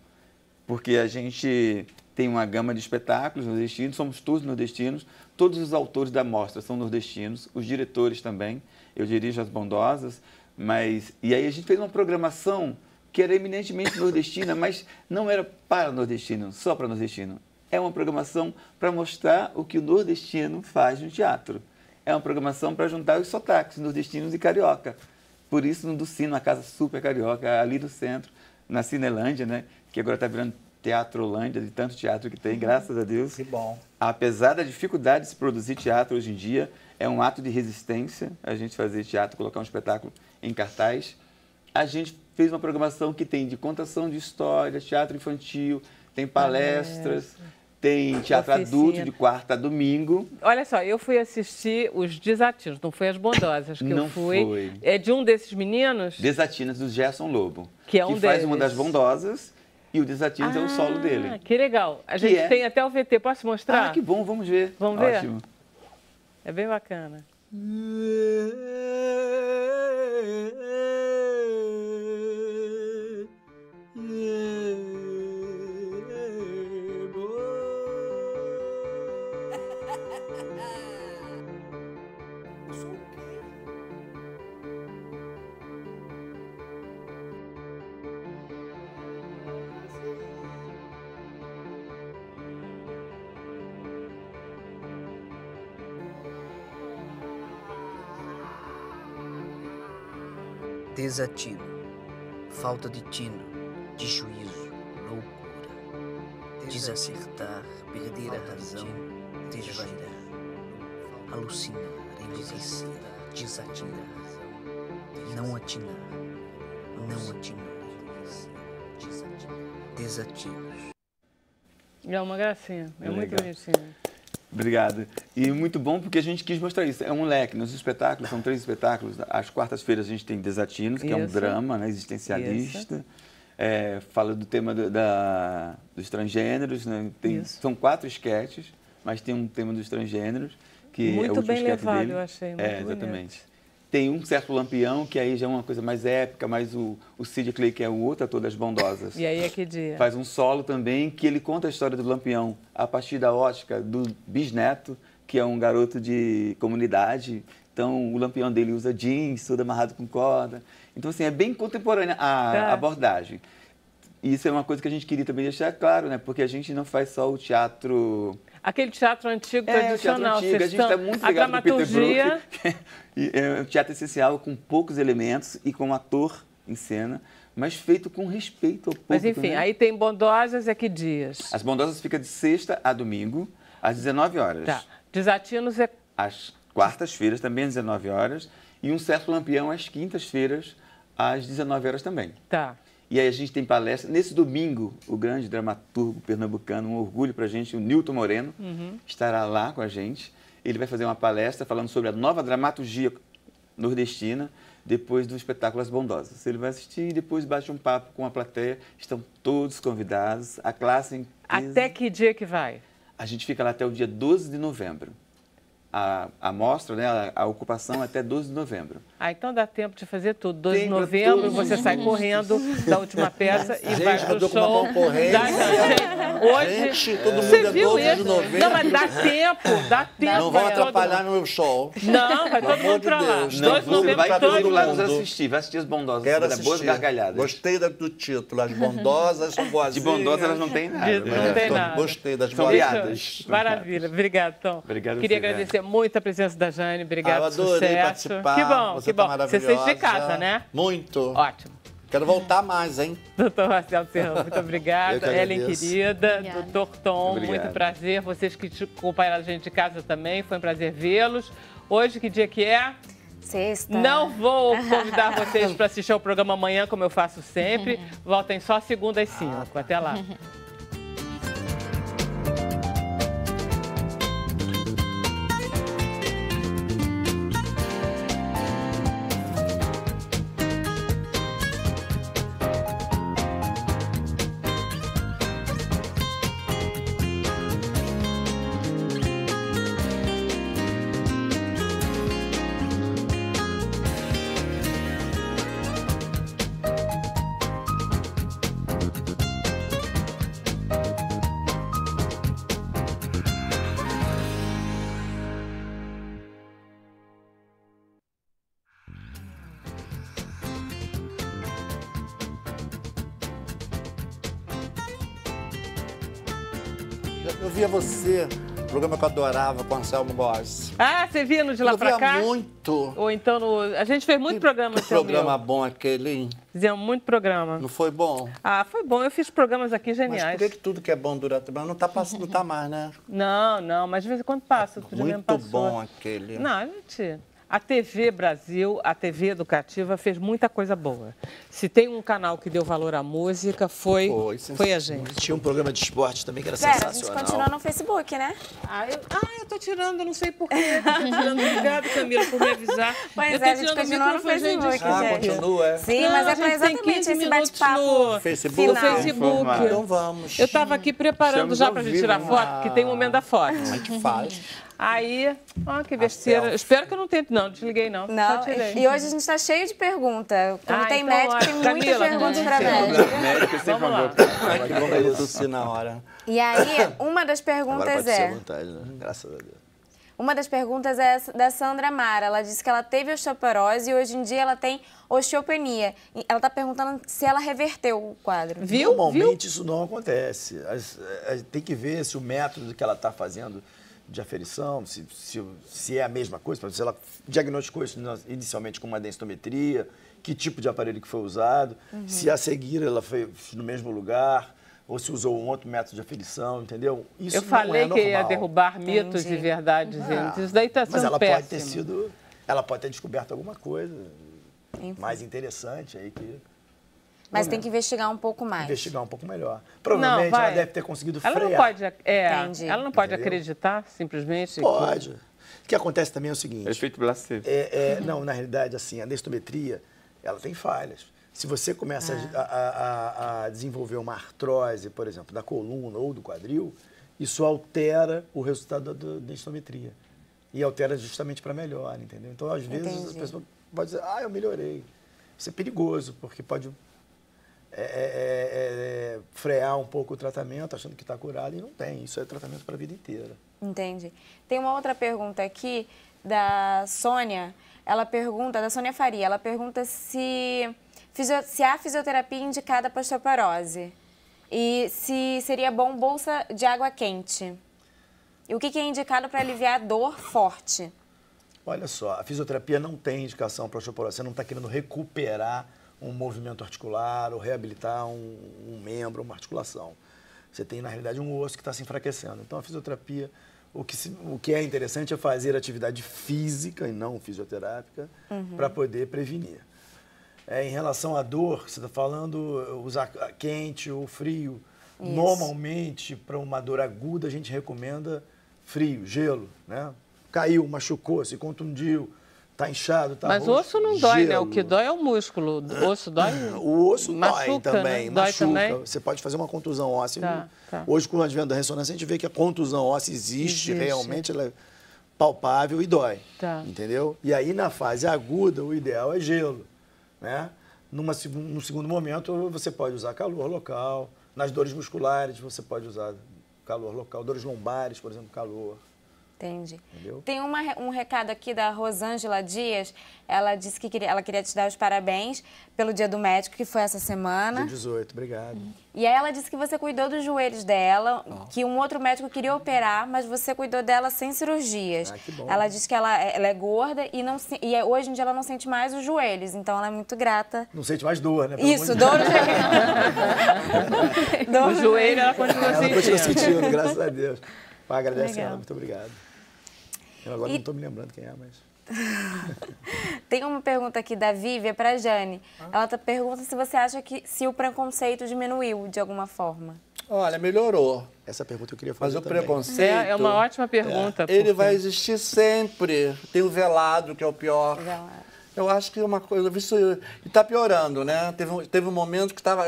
Speaker 3: porque a gente tem uma gama de espetáculos nordestinos, somos todos nordestinos, todos os autores da mostra são nordestinos, os diretores também, eu dirijo As Bondosas, e aí a gente fez uma programação que era eminentemente nordestina, mas não era para nordestino, só para nordestino. É uma programação para mostrar o que o nordestino faz no teatro. É uma programação para juntar os sotaques nordestinos e carioca. Por isso, no Ducino, uma casa super carioca, ali do centro, na Cinelândia, né, que agora está virando Teatrolândia, de tanto teatro que tem, graças a Deus.
Speaker 2: Que bom.
Speaker 3: Apesar da dificuldade de se produzir teatro hoje em dia, é um ato de resistência a gente fazer teatro, colocar um espetáculo em cartaz. A gente fez uma programação que tem de contação de história, teatro infantil, tem palestras, tem teatro adulto de quarta a domingo.
Speaker 1: Olha só, eu fui assistir os Desatinos, não foi as Bondosas que
Speaker 3: Não
Speaker 1: eu fui.
Speaker 3: foi.
Speaker 1: É de um desses meninos?
Speaker 3: Desatinas, do Gerson Lobo.
Speaker 1: Que é um
Speaker 3: faz uma
Speaker 1: deles.
Speaker 3: das Bondosas e o Desatinos é o solo dele.
Speaker 1: Que legal. A gente tem até o VT, posso mostrar?
Speaker 3: Ah, que bom, vamos ver.
Speaker 1: Vamos ver?
Speaker 3: Ótimo.
Speaker 1: É bem bacana.
Speaker 8: Desatino, falta de tino, de juízo, loucura, desacertar, perder a razão, desvairar, alucinar, enlouquecer, desatinar, não atinar, desatinos.
Speaker 1: É uma gracinha, é muito
Speaker 3: Legal.
Speaker 1: bonitinho.
Speaker 3: Obrigado. E muito bom porque a gente quis mostrar isso. É um leque. Nos espetáculos, são 3 espetáculos. Às quartas-feiras a gente tem Desatinos, que é um drama, né, existencialista. Fala do tema dos transgêneros. Né? São 4 esquetes, mas tem um tema dos transgêneros. Que
Speaker 1: Muito
Speaker 3: é o último
Speaker 1: bem
Speaker 3: esquete
Speaker 1: levado,
Speaker 3: dele.
Speaker 1: eu achei. Muito
Speaker 3: exatamente.
Speaker 1: bonito.
Speaker 3: Tem um certo Lampião, que aí já é uma coisa mais épica, mas o Cid Clay, que é o outro ator das Bondosas.
Speaker 1: E aí é que dia?
Speaker 3: Faz um solo também, que ele conta a história do Lampião a partir da ótica do bisneto, que é um garoto de comunidade. Então, o Lampião dele usa jeans, tudo amarrado com corda. Então, assim, é bem contemporânea a abordagem. E isso é uma coisa que a gente queria também deixar claro, né? Porque a gente não faz só o teatro...
Speaker 1: Aquele teatro antigo, tradicional.
Speaker 3: O teatro antigo. A gente está muito ligado no Peter Brook. É um teatro essencial, com poucos elementos e com um ator em cena, mas feito com respeito ao público.
Speaker 1: Mas, enfim,
Speaker 3: né?
Speaker 1: aí tem Bondosas, é que dias?
Speaker 3: As Bondosas ficam de sexta a domingo, às 19 horas.
Speaker 1: Tá. Desatinos é...
Speaker 3: Às quartas-feiras, também às 19 horas. E um certo Lampião, às quintas-feiras, às 19 horas também.
Speaker 1: Tá.
Speaker 3: E aí a gente tem palestra. Nesse domingo, o grande dramaturgo pernambucano, um orgulho pra gente, o Nilton Moreno, estará lá com a gente. Ele vai fazer uma palestra falando sobre a nova dramaturgia nordestina, depois do espetáculo As Bondosas. Ele vai assistir e depois bate um papo com a plateia. Estão todos convidados, a classe inteira.
Speaker 1: Até que dia que vai?
Speaker 3: A gente fica lá até o dia 12 de novembro. A mostra, né, a ocupação é até 12 de novembro.
Speaker 1: Ah, então dá tempo de fazer tudo. 12 de novembro, você sai correndo da última peça e vai pro show.
Speaker 2: Com uma concorrência.
Speaker 1: Hoje,
Speaker 2: gente, todo mundo
Speaker 1: você
Speaker 2: é
Speaker 1: viu
Speaker 2: 12 de
Speaker 1: isso?
Speaker 2: novembro.
Speaker 1: Não, mas dá tempo.
Speaker 2: Não vão atrapalhar no meu show.
Speaker 1: Não, vai todo mundo pra lá.
Speaker 2: 12 de
Speaker 3: Não,
Speaker 2: novembro,
Speaker 3: vai
Speaker 2: todo
Speaker 3: todo lado
Speaker 2: mundo.
Speaker 3: assistir, vai assistir As Bondosas.
Speaker 2: Quero
Speaker 3: vai dar boas
Speaker 2: assistir.
Speaker 3: gargalhadas.
Speaker 2: Gostei do título. As Bondosas são boazinhas.
Speaker 3: De Bondosas elas não têm nada.
Speaker 1: Não tem nada.
Speaker 2: Gostei das
Speaker 3: São
Speaker 2: boazinhas.
Speaker 3: piadas.
Speaker 1: Maravilha. Obrigado, Tom.
Speaker 3: Obrigado a
Speaker 1: Queria
Speaker 3: você,
Speaker 1: agradecer muito a presença da Jane. Obrigado,
Speaker 2: Eu adorei
Speaker 1: sucesso.
Speaker 2: participar.
Speaker 1: Que bom,
Speaker 2: Você
Speaker 1: que
Speaker 2: tá
Speaker 1: bom. Você fez de
Speaker 2: maravilhosa.
Speaker 1: casa, né?
Speaker 2: Muito.
Speaker 1: Ótimo.
Speaker 2: Quero voltar mais, hein?
Speaker 1: Doutor Marcelo Serrão, muito
Speaker 2: Eu
Speaker 1: obrigada.
Speaker 2: que
Speaker 1: Ellen,
Speaker 2: agradeço.
Speaker 1: querida.
Speaker 4: Obrigada.
Speaker 1: Doutor Tom,
Speaker 3: Obrigado.
Speaker 1: muito prazer. Vocês que acompanharam a gente de casa também, foi um prazer vê-los. Hoje, que dia que é?
Speaker 6: Sexta.
Speaker 1: Não vou convidar vocês para assistir ao programa amanhã, como eu faço sempre. Voltem só segunda às 5. Até lá.
Speaker 2: Eu via você Programa que eu adorava com Anselmo Boss.
Speaker 1: Ah, você via no De Lá
Speaker 2: Eu
Speaker 1: Pra
Speaker 2: via
Speaker 1: Cá?
Speaker 2: muito.
Speaker 1: Ou então no... A gente fez muito programa,
Speaker 2: Que
Speaker 1: seu
Speaker 2: programa
Speaker 1: meu.
Speaker 2: bom aquele, hein?
Speaker 1: Fizemos muito programa.
Speaker 2: Não foi bom?
Speaker 1: Ah, foi bom. Eu fiz programas aqui
Speaker 2: Mas
Speaker 1: geniais.
Speaker 2: por que tudo que é bom dura tempo? Não tá passando, não tá mais, né?
Speaker 1: Não, mas de vez em quando passa. Outro dia mesmo
Speaker 2: Muito
Speaker 1: passou.
Speaker 2: bom aquele.
Speaker 1: Não, gente... A TV Brasil, a TV Educativa, fez muita coisa boa. Se tem um canal que deu valor à música, foi a gente.
Speaker 5: Tinha um programa de esporte também que era
Speaker 6: Vera, a gente
Speaker 5: sensacional.
Speaker 6: continua no Facebook, né?
Speaker 1: Eu tô tirando, eu não sei porquê. Tô tirando. Obrigada, Camila, por me avisar.
Speaker 6: Pois
Speaker 1: eu tô
Speaker 6: é, a gente
Speaker 1: tirando o
Speaker 6: continua no
Speaker 1: microfone,
Speaker 6: Facebook,
Speaker 1: desculpa.
Speaker 6: gente.
Speaker 2: Continua, é?
Speaker 6: Sim,
Speaker 1: Não,
Speaker 6: mas
Speaker 1: a
Speaker 6: é
Speaker 1: gente
Speaker 6: pra
Speaker 1: tem
Speaker 6: exatamente
Speaker 1: 15
Speaker 6: esse
Speaker 1: minutos
Speaker 6: bate-papo
Speaker 1: no
Speaker 2: Facebook.
Speaker 1: No
Speaker 6: final.
Speaker 1: Facebook.
Speaker 2: Então vamos.
Speaker 1: Eu estava aqui preparando
Speaker 3: Estamos
Speaker 1: já
Speaker 3: ao
Speaker 1: pra gente
Speaker 3: vivo,
Speaker 1: tirar
Speaker 3: hein?
Speaker 1: foto, porque tem o momento da foto.
Speaker 2: Como é que faz?
Speaker 1: Aí, ó, que besteira. Espero que eu não tenha... Não, desliguei não. Só
Speaker 6: Não,
Speaker 1: tirei.
Speaker 6: e hoje a gente tá cheio de perguntas. Quando tem
Speaker 1: então,
Speaker 6: médico,
Speaker 1: ó,
Speaker 6: tem muitas
Speaker 1: Camila,
Speaker 6: perguntas pra
Speaker 1: Camila.
Speaker 6: médico.
Speaker 3: Médico é sempre
Speaker 1: Vamos
Speaker 3: uma
Speaker 1: lá.
Speaker 3: boa.
Speaker 2: Ai, que bom que eu tossi na hora.
Speaker 6: E aí, uma das
Speaker 5: Agora
Speaker 6: perguntas
Speaker 5: pode ser à
Speaker 6: é...
Speaker 5: vontade, né? Graças a Deus.
Speaker 6: Uma das perguntas é da Sandra Mara. Ela disse que ela teve osteoporose e hoje em dia ela tem osteopenia. E ela está perguntando se ela reverteu o quadro.
Speaker 1: Viu?
Speaker 5: Normalmente isso não acontece. Tem que ver se o método que ela está fazendo de aferição, se é a mesma coisa, se ela diagnosticou isso inicialmente com uma densitometria, que tipo de aparelho que foi usado, se a seguir ela fez no mesmo lugar, ou se usou um outro método de aferição, entendeu? Isso
Speaker 1: Eu
Speaker 5: não
Speaker 1: falei
Speaker 5: é
Speaker 1: que ia
Speaker 5: normal.
Speaker 1: derrubar mitos
Speaker 6: Entendi.
Speaker 1: e verdades. Isso daí está sendo
Speaker 5: Mas ela
Speaker 1: péssimo.
Speaker 5: pode ter sido, ela pode ter descoberto alguma coisa
Speaker 6: Enfim.
Speaker 5: mais interessante aí que
Speaker 6: Mas tem que investigar um pouco mais.
Speaker 5: investigar um pouco melhor. Provavelmente
Speaker 1: vai.
Speaker 5: ela deve ter conseguido
Speaker 1: Ela
Speaker 5: frear.
Speaker 1: não pode,
Speaker 6: Entendi.
Speaker 1: ela não pode
Speaker 5: Entendeu?
Speaker 1: acreditar simplesmente.
Speaker 5: Pode. O que acontece também é o seguinte.
Speaker 3: É efeito placebo.
Speaker 5: Não, na realidade, assim, a densitometria, ela tem falhas. Se você começa a desenvolver uma artrose, por exemplo, da coluna ou do quadril, isso altera o resultado da densitometria. E altera justamente para melhor, entendeu? Então, às vezes,
Speaker 6: Entendi.
Speaker 5: as pessoas podem dizer, eu melhorei. Isso é perigoso, porque pode frear um pouco o tratamento, achando que está curado, e não tem. Isso é tratamento para a vida inteira.
Speaker 6: Entendi. Tem uma outra pergunta aqui da Sônia. Ela pergunta, da Sônia Faria, ela pergunta se há fisioterapia indicada para osteoporose e se seria bom bolsa de água quente. E o que é indicado para aliviar a dor forte?
Speaker 5: Olha só, a fisioterapia não tem indicação para osteoporose. Você não está querendo recuperar um movimento articular ou reabilitar um membro, uma articulação. Você tem, na realidade, um osso que está se enfraquecendo. Então, a fisioterapia, o que é interessante é fazer atividade física e não fisioterápica para poder prevenir. Em relação à dor, você está falando usar quente ou frio.
Speaker 6: Isso.
Speaker 5: Normalmente, para uma dor aguda, a gente recomenda frio, gelo, né? Caiu, machucou, se contundiu, está inchado, está
Speaker 1: Mas o
Speaker 5: roxo,
Speaker 1: osso não dói, né?
Speaker 5: gelo.
Speaker 1: O que dói é o músculo. O osso dói.
Speaker 5: O osso dói
Speaker 1: machuca,
Speaker 5: também,
Speaker 1: né? Dói
Speaker 5: machuca.
Speaker 1: também.
Speaker 5: Você pode fazer uma contusão óssea.
Speaker 1: Tá.
Speaker 5: Hoje, com o advento da ressonância, a gente vê que a contusão óssea existe. Realmente, ela é palpável e dói.
Speaker 1: Tá.
Speaker 5: Entendeu? E aí, na fase aguda, o ideal é gelo, né? No segundo momento, você pode usar calor local. Nas dores musculares, você pode usar calor local. Dores lombares, por exemplo, calor.
Speaker 6: Entendi.
Speaker 5: Entendeu?
Speaker 6: Tem um recado aqui da Rosângela Dias. Ela disse que ela queria te dar os parabéns pelo Dia do Médico, que foi essa semana.
Speaker 5: Dia 18, obrigado.
Speaker 6: E aí ela disse que você cuidou dos joelhos dela, que um outro médico queria operar, mas você cuidou dela sem cirurgias.
Speaker 5: Que bom.
Speaker 6: Ela disse que ela é gorda e hoje em dia ela não sente mais os joelhos, então ela é muito grata.
Speaker 5: Não sente mais dor, né? Pelo
Speaker 6: Isso,
Speaker 5: amor de
Speaker 6: dor
Speaker 1: O joelho ela continua
Speaker 5: Deus. Ela continua
Speaker 1: sentindo.
Speaker 5: sentindo, graças a Deus. Pai, agradece
Speaker 6: Legal.
Speaker 5: ela, muito obrigado. Eu agora não estou me lembrando quem é, mas...
Speaker 6: Tem uma pergunta aqui da Vívia para Jane. Ela pergunta se você acha que se o preconceito diminuiu de alguma forma.
Speaker 2: Olha, melhorou.
Speaker 5: Essa pergunta eu queria
Speaker 2: Mas
Speaker 5: fazer
Speaker 2: o
Speaker 5: também.
Speaker 2: preconceito...
Speaker 1: É uma ótima pergunta.
Speaker 2: Ele
Speaker 1: porque-
Speaker 2: vai existir sempre. Tem o velado, que é o pior. Eu acho que é uma coisa... Isso está piorando, né? Teve um momento que estava...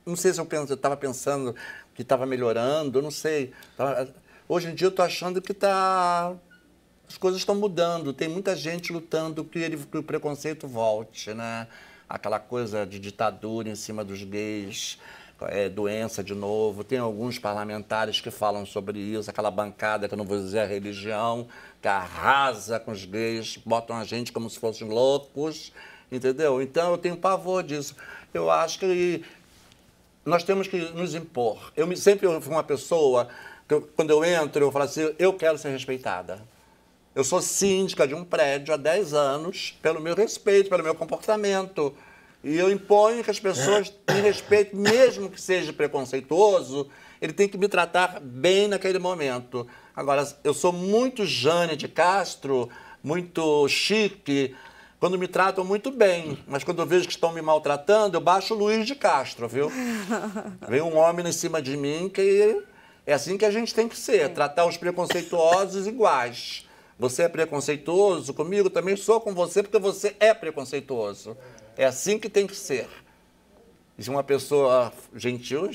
Speaker 2: Não sei se eu estava pensando que estava melhorando, eu não sei. Hoje em dia eu estou achando que as coisas estão mudando. Tem muita gente lutando que o preconceito volte, né? Aquela coisa de ditadura em cima dos gays, doença de novo. Tem alguns parlamentares que falam sobre isso, aquela bancada, que eu não vou dizer a religião, que arrasa com os gays, botam a gente como se fossem loucos, entendeu? Então eu tenho pavor disso. Eu acho que nós temos que nos impor. Eu sempre fui uma pessoa quando eu entro, eu falo assim, eu quero ser respeitada. Eu sou síndica de um prédio há 10 anos pelo meu respeito, pelo meu comportamento. E eu imponho que as pessoas me respeitem, mesmo que seja preconceituoso, ele tem que me tratar bem naquele momento. Agora, eu sou muito Jane de Castro, muito chique, quando me tratam muito bem. Mas quando eu vejo que estão me maltratando, eu baixo o Luiz de Castro, viu? Vem um homem em cima de mim que é assim que a gente tem que ser, tratar os preconceituosos iguais. Você é preconceituoso comigo, também sou com você, porque você é preconceituoso. É assim que tem que ser. E se uma pessoa gentil,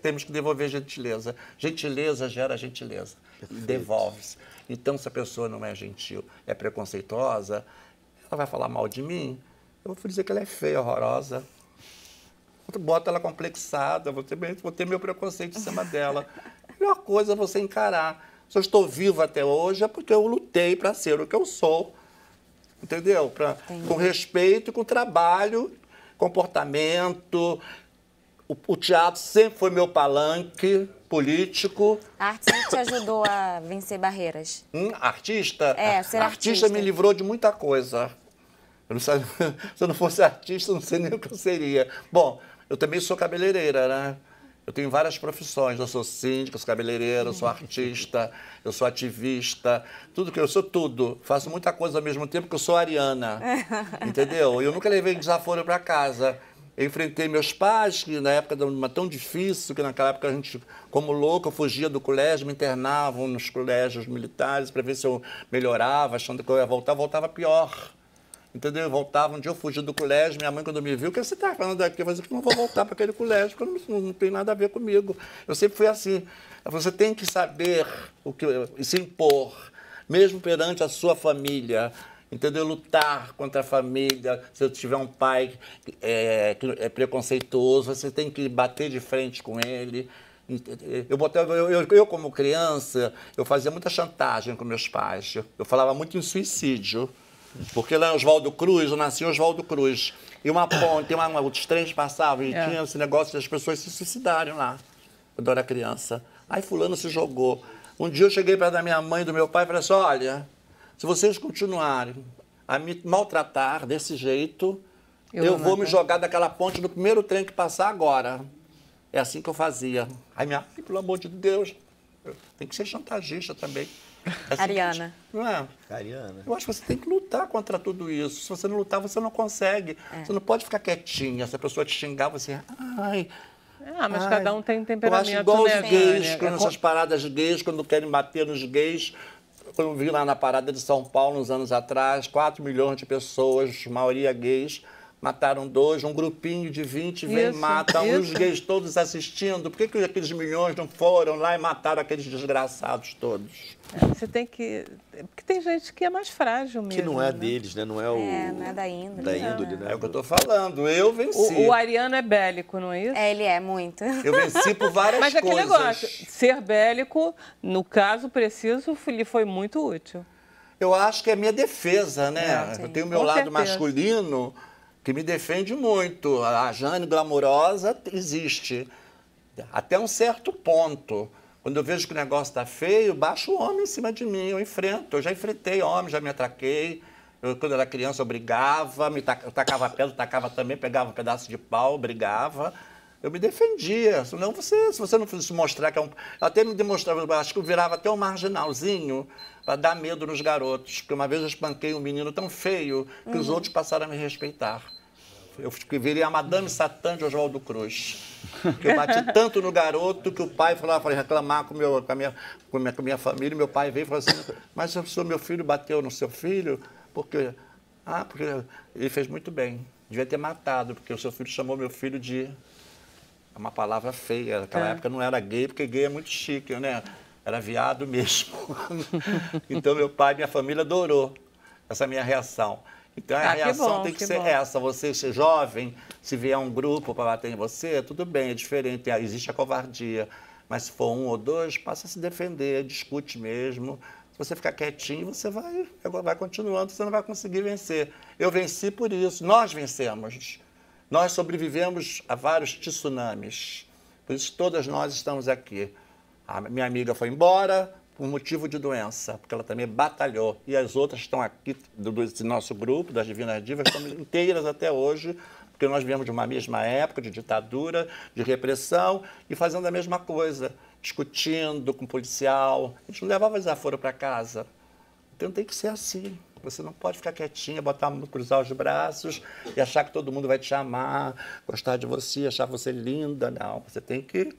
Speaker 2: temos que devolver gentileza. Gentileza gera gentileza. Devolve-se. Então, se a pessoa não é gentil, é preconceituosa, ela vai falar mal de mim, eu vou dizer que ela é feia, horrorosa. Bota ela complexada, vou ter meu preconceito em cima dela. A melhor coisa é você encarar. Se eu estou vivo até hoje, é porque eu lutei para ser o que eu sou. Entendeu? Com respeito, com trabalho, comportamento. O teatro sempre foi meu palanque político.
Speaker 6: A arte sempre te ajudou a vencer barreiras.
Speaker 2: Artista?
Speaker 6: Ser
Speaker 2: artista me livrou de muita coisa. Eu não sabia, se eu não fosse artista, eu não sei nem o que eu seria. Bom, eu também sou cabeleireira, né? Eu tenho várias profissões. Eu sou síndica, eu sou cabeleireira, eu sou artista, eu sou ativista, tudo que eu sou tudo. Faço muita coisa ao mesmo tempo que eu sou ariana. Entendeu? Eu nunca levei desaforo para casa. Eu enfrentei meus pais, que na época era uma tão difícil, que naquela época a gente, como louco, eu fugia do colégio, me internavam nos colégios militares para ver se eu melhorava, achando que eu ia voltar, voltava pior. Entendeu? Eu voltava, um dia eu fugi do colégio, minha mãe quando me viu, o que você está falando daqui? Eu falei que não vou voltar para aquele colégio, porque não tem nada a ver comigo. Eu sempre fui assim. Você tem que saber se impor, mesmo perante a sua família. Entendeu? Lutar contra a família. Se eu tiver um pai que é preconceituoso, você tem que bater de frente com ele. Eu, como criança, eu fazia muita chantagem com meus pais. Eu falava muito em suicídio. Porque lá em Oswaldo Cruz, eu nasci em Oswaldo Cruz. E uma ponte, os trens passavam e tinha esse negócio das pessoas se suicidarem lá, quando eu era criança. Aí fulano se jogou. Um dia eu cheguei perto da minha mãe e do meu pai e falei assim, olha, se vocês continuarem a me maltratar desse jeito, eu vou me jogar daquela ponte no primeiro trem que passar agora. É assim que eu fazia. Aí minha mãe, pelo amor de Deus, tem que ser chantagista também. Assim,
Speaker 6: Ariana.
Speaker 2: Não é?
Speaker 5: Ariana.
Speaker 2: Eu acho que você tem que lutar contra tudo isso. Se você não lutar, você não consegue. Você não pode ficar quietinha. Se a pessoa te xingar, você...
Speaker 1: Mas cada um tem temperamento,
Speaker 2: eu acho igual
Speaker 1: né?
Speaker 2: os gays, nessas paradas gays, quando querem bater nos gays. Quando eu vi lá na parada de São Paulo, uns anos atrás, 4 milhões de pessoas, maioria gays, mataram 2, um grupinho de 20 vem e mata os gays todos assistindo. Por que aqueles milhões não foram lá e mataram aqueles desgraçados todos?
Speaker 1: Você tem que... Porque tem gente que é mais frágil mesmo.
Speaker 5: Que não é deles, né? Não é
Speaker 6: não é da índole.
Speaker 5: Da índole, né?
Speaker 2: É o que eu estou falando. Eu venci.
Speaker 1: O ariano é bélico, não é isso?
Speaker 6: Ele é muito.
Speaker 2: Eu venci por várias
Speaker 1: Mas
Speaker 2: coisas.
Speaker 1: Mas aquele negócio, ser bélico, no caso preciso, lhe foi muito útil.
Speaker 2: Eu acho que é minha defesa, né? Eu tenho o meu lado masculino que me defende muito. A Jane glamurosa existe. Até um certo ponto. Quando eu vejo que o negócio está feio, baixa o homem em cima de mim, eu enfrento. Eu já enfrentei homem, já me atraquei. Quando eu era criança, eu brigava, eu tacava pedra, tacava também, pegava um pedaço de pau, brigava. Eu me defendia. Senão se você não se mostrar que é um... Eu até me demonstrava, acho que eu virava até um marginalzinho para dar medo nos garotos. Porque uma vez eu espanquei um menino tão feio que os outros passaram a me respeitar. Eu virei a Madame Satã de Oswaldo Cruz. Eu bati tanto no garoto que o pai foi reclamar com a minha família. Meu pai veio e falou assim, mas o meu filho bateu no seu filho? Porque ele fez muito bem. Devia ter matado, porque o seu filho chamou meu filho de... É uma palavra feia. Naquela época não era gay, porque gay é muito chique, né? Era viado mesmo. Então meu pai e minha família adorou essa minha reação. Então a reação tem que ser essa. Você ser jovem, se vier um grupo para bater em você, tudo bem, é diferente, existe a covardia. Mas se for 1 ou 2, passa a se defender, discute mesmo. Se você ficar quietinho, você vai continuando, você não vai conseguir vencer. Eu venci por isso, nós vencemos. Nós sobrevivemos a vários tsunamis. Por isso todas nós estamos aqui. A minha amiga foi embora por motivo de doença, porque ela também batalhou. E as outras estão aqui, desse nosso grupo, das Divinas Divas, estão inteiras até hoje, porque nós viemos de uma mesma época de ditadura, de repressão, e fazendo a mesma coisa, discutindo com o policial. A gente não levava desaforo para casa. Então tem que ser assim. Você não pode ficar quietinha, cruzar os braços e achar que todo mundo vai te amar, gostar de você, achar você linda. Não, você tem que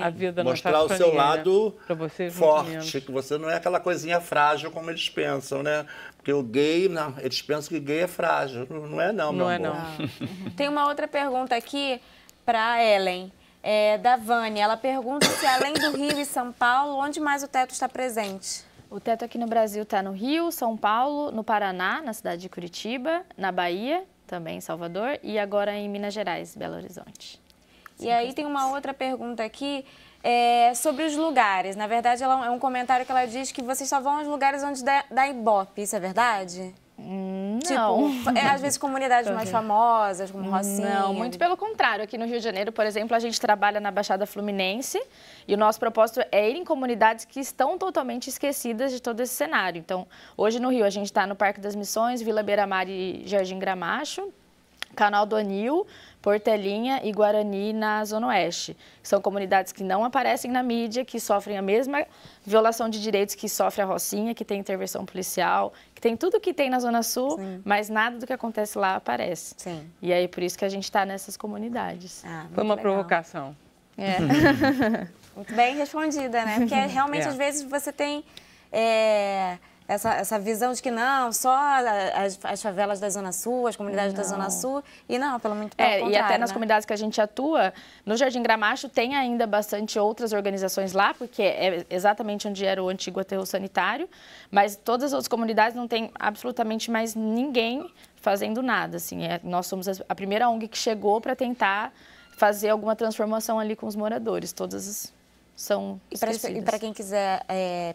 Speaker 1: a vida não
Speaker 2: mostrar o seu lado forte,
Speaker 1: menos.
Speaker 2: que você não é aquela coisinha frágil como eles pensam, né? Porque o gay, não, eles pensam que gay é frágil. Não é não, meu amor.
Speaker 6: Tem uma outra pergunta aqui para a Ellen, da Vânia. Ela pergunta se além do Rio e São Paulo, onde mais o teto está presente?
Speaker 4: O teto aqui no Brasil está no Rio, São Paulo, no Paraná, na cidade de Curitiba, na Bahia, também em Salvador, e agora em Minas Gerais, Belo Horizonte.
Speaker 6: E aí tem uma outra pergunta aqui sobre os lugares. Na verdade, é um comentário que ela diz que vocês só vão aos lugares onde dá Ibope. Isso é verdade?
Speaker 4: Não.
Speaker 6: Tipo, às vezes comunidades mais famosas, como Rocinha.
Speaker 4: Não, muito pelo contrário. Aqui no Rio de Janeiro, por exemplo, a gente trabalha na Baixada Fluminense e o nosso propósito é ir em comunidades que estão totalmente esquecidas de todo esse cenário. Então, hoje no Rio, a gente está no Parque das Missões, Vila Beira-Mar e Jardim Gramacho, Canal do Anil, Portelinha e Guarani na Zona Oeste. São comunidades que não aparecem na mídia, que sofrem a mesma violação de direitos que sofre a Rocinha, que tem intervenção policial, que tem tudo que tem na Zona Sul, mas nada do que acontece lá aparece.
Speaker 6: Sim.
Speaker 4: E aí, por isso que a gente está nessas comunidades.
Speaker 1: Foi uma provocação.
Speaker 6: Muito bem respondida, né? Porque realmente, às vezes, você tem... Essa visão de que não, só as favelas da Zona Sul, as comunidades da Zona Sul, e não, pelo contrário,
Speaker 4: e até nas
Speaker 6: né?
Speaker 4: comunidades que a gente atua, no Jardim Gramacho tem ainda bastante outras organizações lá, porque é exatamente onde era o antigo aterro sanitário, mas todas as outras comunidades não tem absolutamente mais ninguém fazendo nada, assim, nós somos a primeira ONG que chegou para tentar fazer alguma transformação ali com os moradores, todas são esquecidas.
Speaker 6: E para quem quiser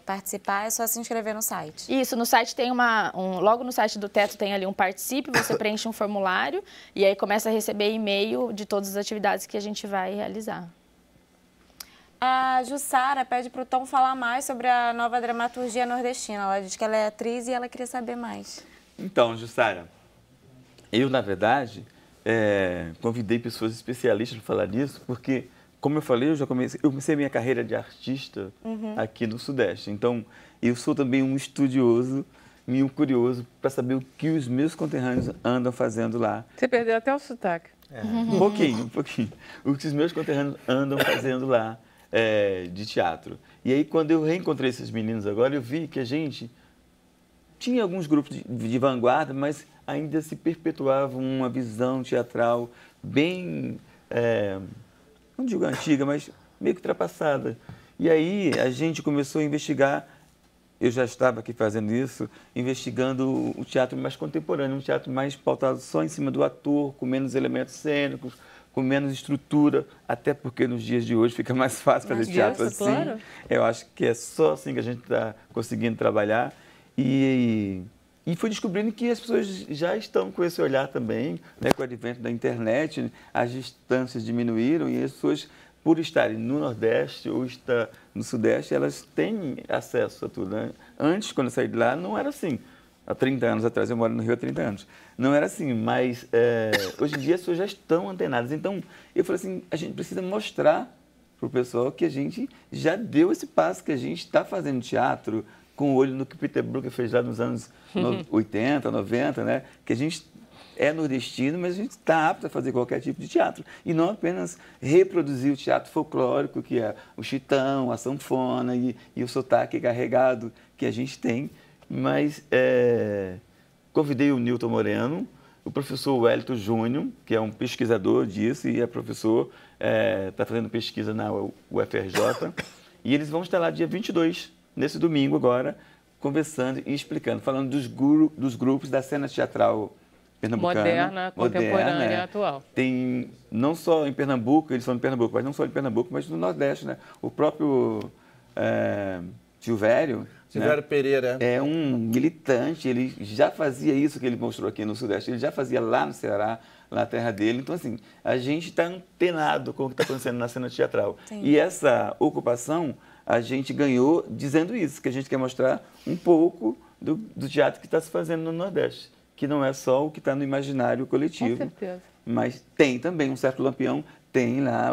Speaker 6: participar, é só se inscrever no site.
Speaker 4: Isso, no site tem logo no site do Teto tem ali um participe, você preenche um formulário e aí começa a receber e-mail de todas as atividades que a gente vai realizar.
Speaker 6: A Jussara pede para o Tom falar mais sobre a nova dramaturgia nordestina. Ela diz que ela é atriz e ela queria saber mais.
Speaker 3: Então, Jussara, eu, na verdade, convidei pessoas especialistas para falar disso, porque... Como eu falei, eu comecei a minha carreira de artista aqui no Sudeste. Então, eu sou também um estudioso e um curioso para saber o que os meus conterrâneos andam fazendo lá.
Speaker 1: Você perdeu até o sotaque.
Speaker 3: Um pouquinho. O que os meus conterrâneos andam fazendo lá de teatro. E aí, quando eu reencontrei esses meninos agora, eu vi que a gente tinha alguns grupos de vanguarda, mas ainda se perpetuava uma visão teatral bem... não digo antiga, mas meio que ultrapassada. E aí a gente começou a investigar, eu já estava aqui fazendo isso, investigando o teatro mais contemporâneo, um teatro mais pautado só em cima do ator, com menos elementos cênicos, com menos estrutura, até porque nos dias de hoje fica mais fácil fazer teatro assim. Claro. Eu acho que é só assim que a gente está conseguindo trabalhar. E fui descobrindo que as pessoas já estão com esse olhar também, né, com o advento da internet, as distâncias diminuíram e as pessoas, por estarem no Nordeste ou estar no Sudeste, elas têm acesso a tudo. Né? Antes, quando eu saí de lá, não era assim. Há 30 anos atrás, eu moro no Rio há 30 anos. Não era assim, mas hoje em dia as pessoas já estão antenadas. Então, eu falei assim, a gente precisa mostrar para o pessoal que a gente já deu esse passo, que a gente está fazendo teatro, com o olho no que Peter Brook fez lá nos anos 80, 90, né? Que a gente é nordestino, mas a gente está apto a fazer qualquer tipo de teatro. E não apenas reproduzir o teatro folclórico, que é o chitão, a sanfona e o sotaque carregado que a gente tem. Mas convidei o Nilton Moreno, o professor Wellington Júnior, que é um pesquisador disso e é professor, está fazendo pesquisa na UFRJ. E eles vão estar lá dia 22, nesse domingo agora, conversando e explicando, falando dos grupos da cena teatral pernambucana.
Speaker 1: Moderna, contemporânea, atual.
Speaker 3: Tem, não só em Pernambuco, eles são de Pernambuco, mas não só de Pernambuco, mas no Nordeste, né? O próprio Silvério,
Speaker 2: Silvério Pereira.
Speaker 3: é um militante, ele já fazia isso que ele mostrou aqui no Sudeste, ele já fazia lá no Ceará, na terra dele. Então, assim, a gente está antenado com o que está acontecendo na cena teatral.
Speaker 6: Sim.
Speaker 3: E essa ocupação, a gente ganhou dizendo isso, que a gente quer mostrar um pouco do teatro que está se fazendo no Nordeste, que não é só o que está no imaginário coletivo.
Speaker 1: Com certeza.
Speaker 3: Mas tem também um certo Lampião, tem lá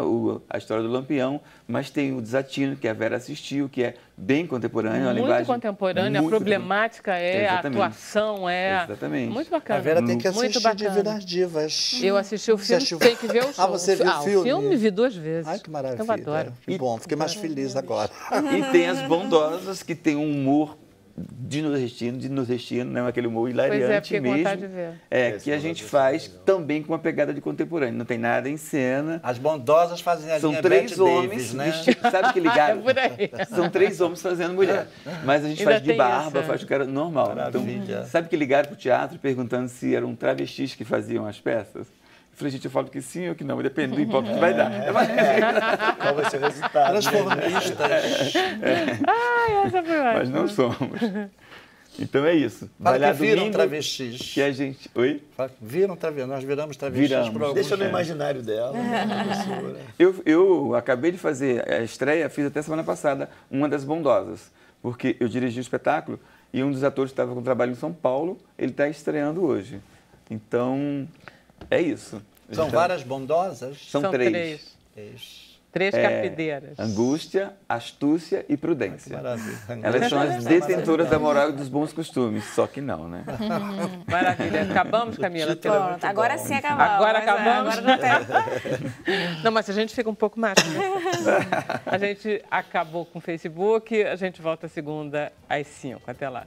Speaker 3: a história do Lampião, mas tem o Desatino, que a Vera assistiu, que é bem contemporâneo. Uma
Speaker 1: Muito
Speaker 3: linguagem
Speaker 1: contemporânea,
Speaker 3: muito
Speaker 1: a problemática a
Speaker 3: Exatamente.
Speaker 1: atuação
Speaker 3: Exatamente.
Speaker 1: muito bacana.
Speaker 2: A Vera tem que
Speaker 1: Muito
Speaker 2: assistir de
Speaker 1: bacana.
Speaker 2: Virar Divas.
Speaker 1: Eu assisti o
Speaker 2: Você
Speaker 1: filme,
Speaker 2: assistiu?
Speaker 1: tem que ver o show.
Speaker 2: Você viu o filme?
Speaker 1: O filme vi 2 vezes.
Speaker 2: Ai, que maravilha.
Speaker 1: Eu adoro.
Speaker 2: Que bom, fiquei mais feliz agora.
Speaker 3: E tem as bondosas, que tem um humor de nordestino, né? Aquele humor hilariante
Speaker 1: Pois é, fiquei com
Speaker 3: mesmo.
Speaker 1: vontade de ver.
Speaker 3: Que a gente faz também com uma pegada de contemporâneo. Não tem nada em cena.
Speaker 2: As bondosas fazem a
Speaker 3: São
Speaker 2: linha
Speaker 3: 3
Speaker 2: Bette
Speaker 3: homens
Speaker 2: Davis, né?
Speaker 3: vestidos, sabe que ligaram?
Speaker 1: É por aí.
Speaker 3: São 3 homens fazendo mulher. Mas a gente
Speaker 1: Ainda
Speaker 3: faz de
Speaker 1: tem
Speaker 3: barba,
Speaker 1: essa.
Speaker 3: faz de cara normal.
Speaker 2: Maravilha.
Speaker 3: Então, sabe que ligaram para o teatro perguntando se eram travestis que faziam as peças? Eu falei, gente, eu falo que sim ou que não, depende do impacto que vai dar.
Speaker 5: Qual vai ser o resultado?
Speaker 2: Transformistas.
Speaker 1: Ai, essa foi ótima.
Speaker 3: Mas não somos. Então é isso.
Speaker 2: Fala
Speaker 3: Vai lá
Speaker 2: que viram
Speaker 3: domingo,
Speaker 2: travestis.
Speaker 3: que a gente... Oi?
Speaker 2: Fala que viram travestis. Nós viramos travestis
Speaker 3: Viramos.
Speaker 2: por alguns
Speaker 5: Deixa no
Speaker 2: tempos.
Speaker 5: imaginário dela, professora.
Speaker 3: Eu acabei de fazer a estreia, fiz até semana passada, uma das bondosas. Porque eu dirigi o espetáculo e um dos atores que estava com trabalho em São Paulo, ele está estreando hoje. Então, é isso.
Speaker 2: São
Speaker 3: Então,
Speaker 2: várias bondosas?
Speaker 3: São
Speaker 1: São
Speaker 3: 3.
Speaker 1: 3 carpideiras.
Speaker 3: Angústia, astúcia e prudência.
Speaker 2: Maravilha.
Speaker 3: Elas são as detentoras da moral e dos bons costumes, só que não, né?
Speaker 1: Maravilha. Acabamos, Camila?
Speaker 6: Pronto, agora sim acabamos.
Speaker 1: Agora acabamos?
Speaker 6: Agora não tem.
Speaker 1: Não, mas a gente fica um pouco mais. A gente acabou com o Facebook, a gente volta segunda às 5. Até lá.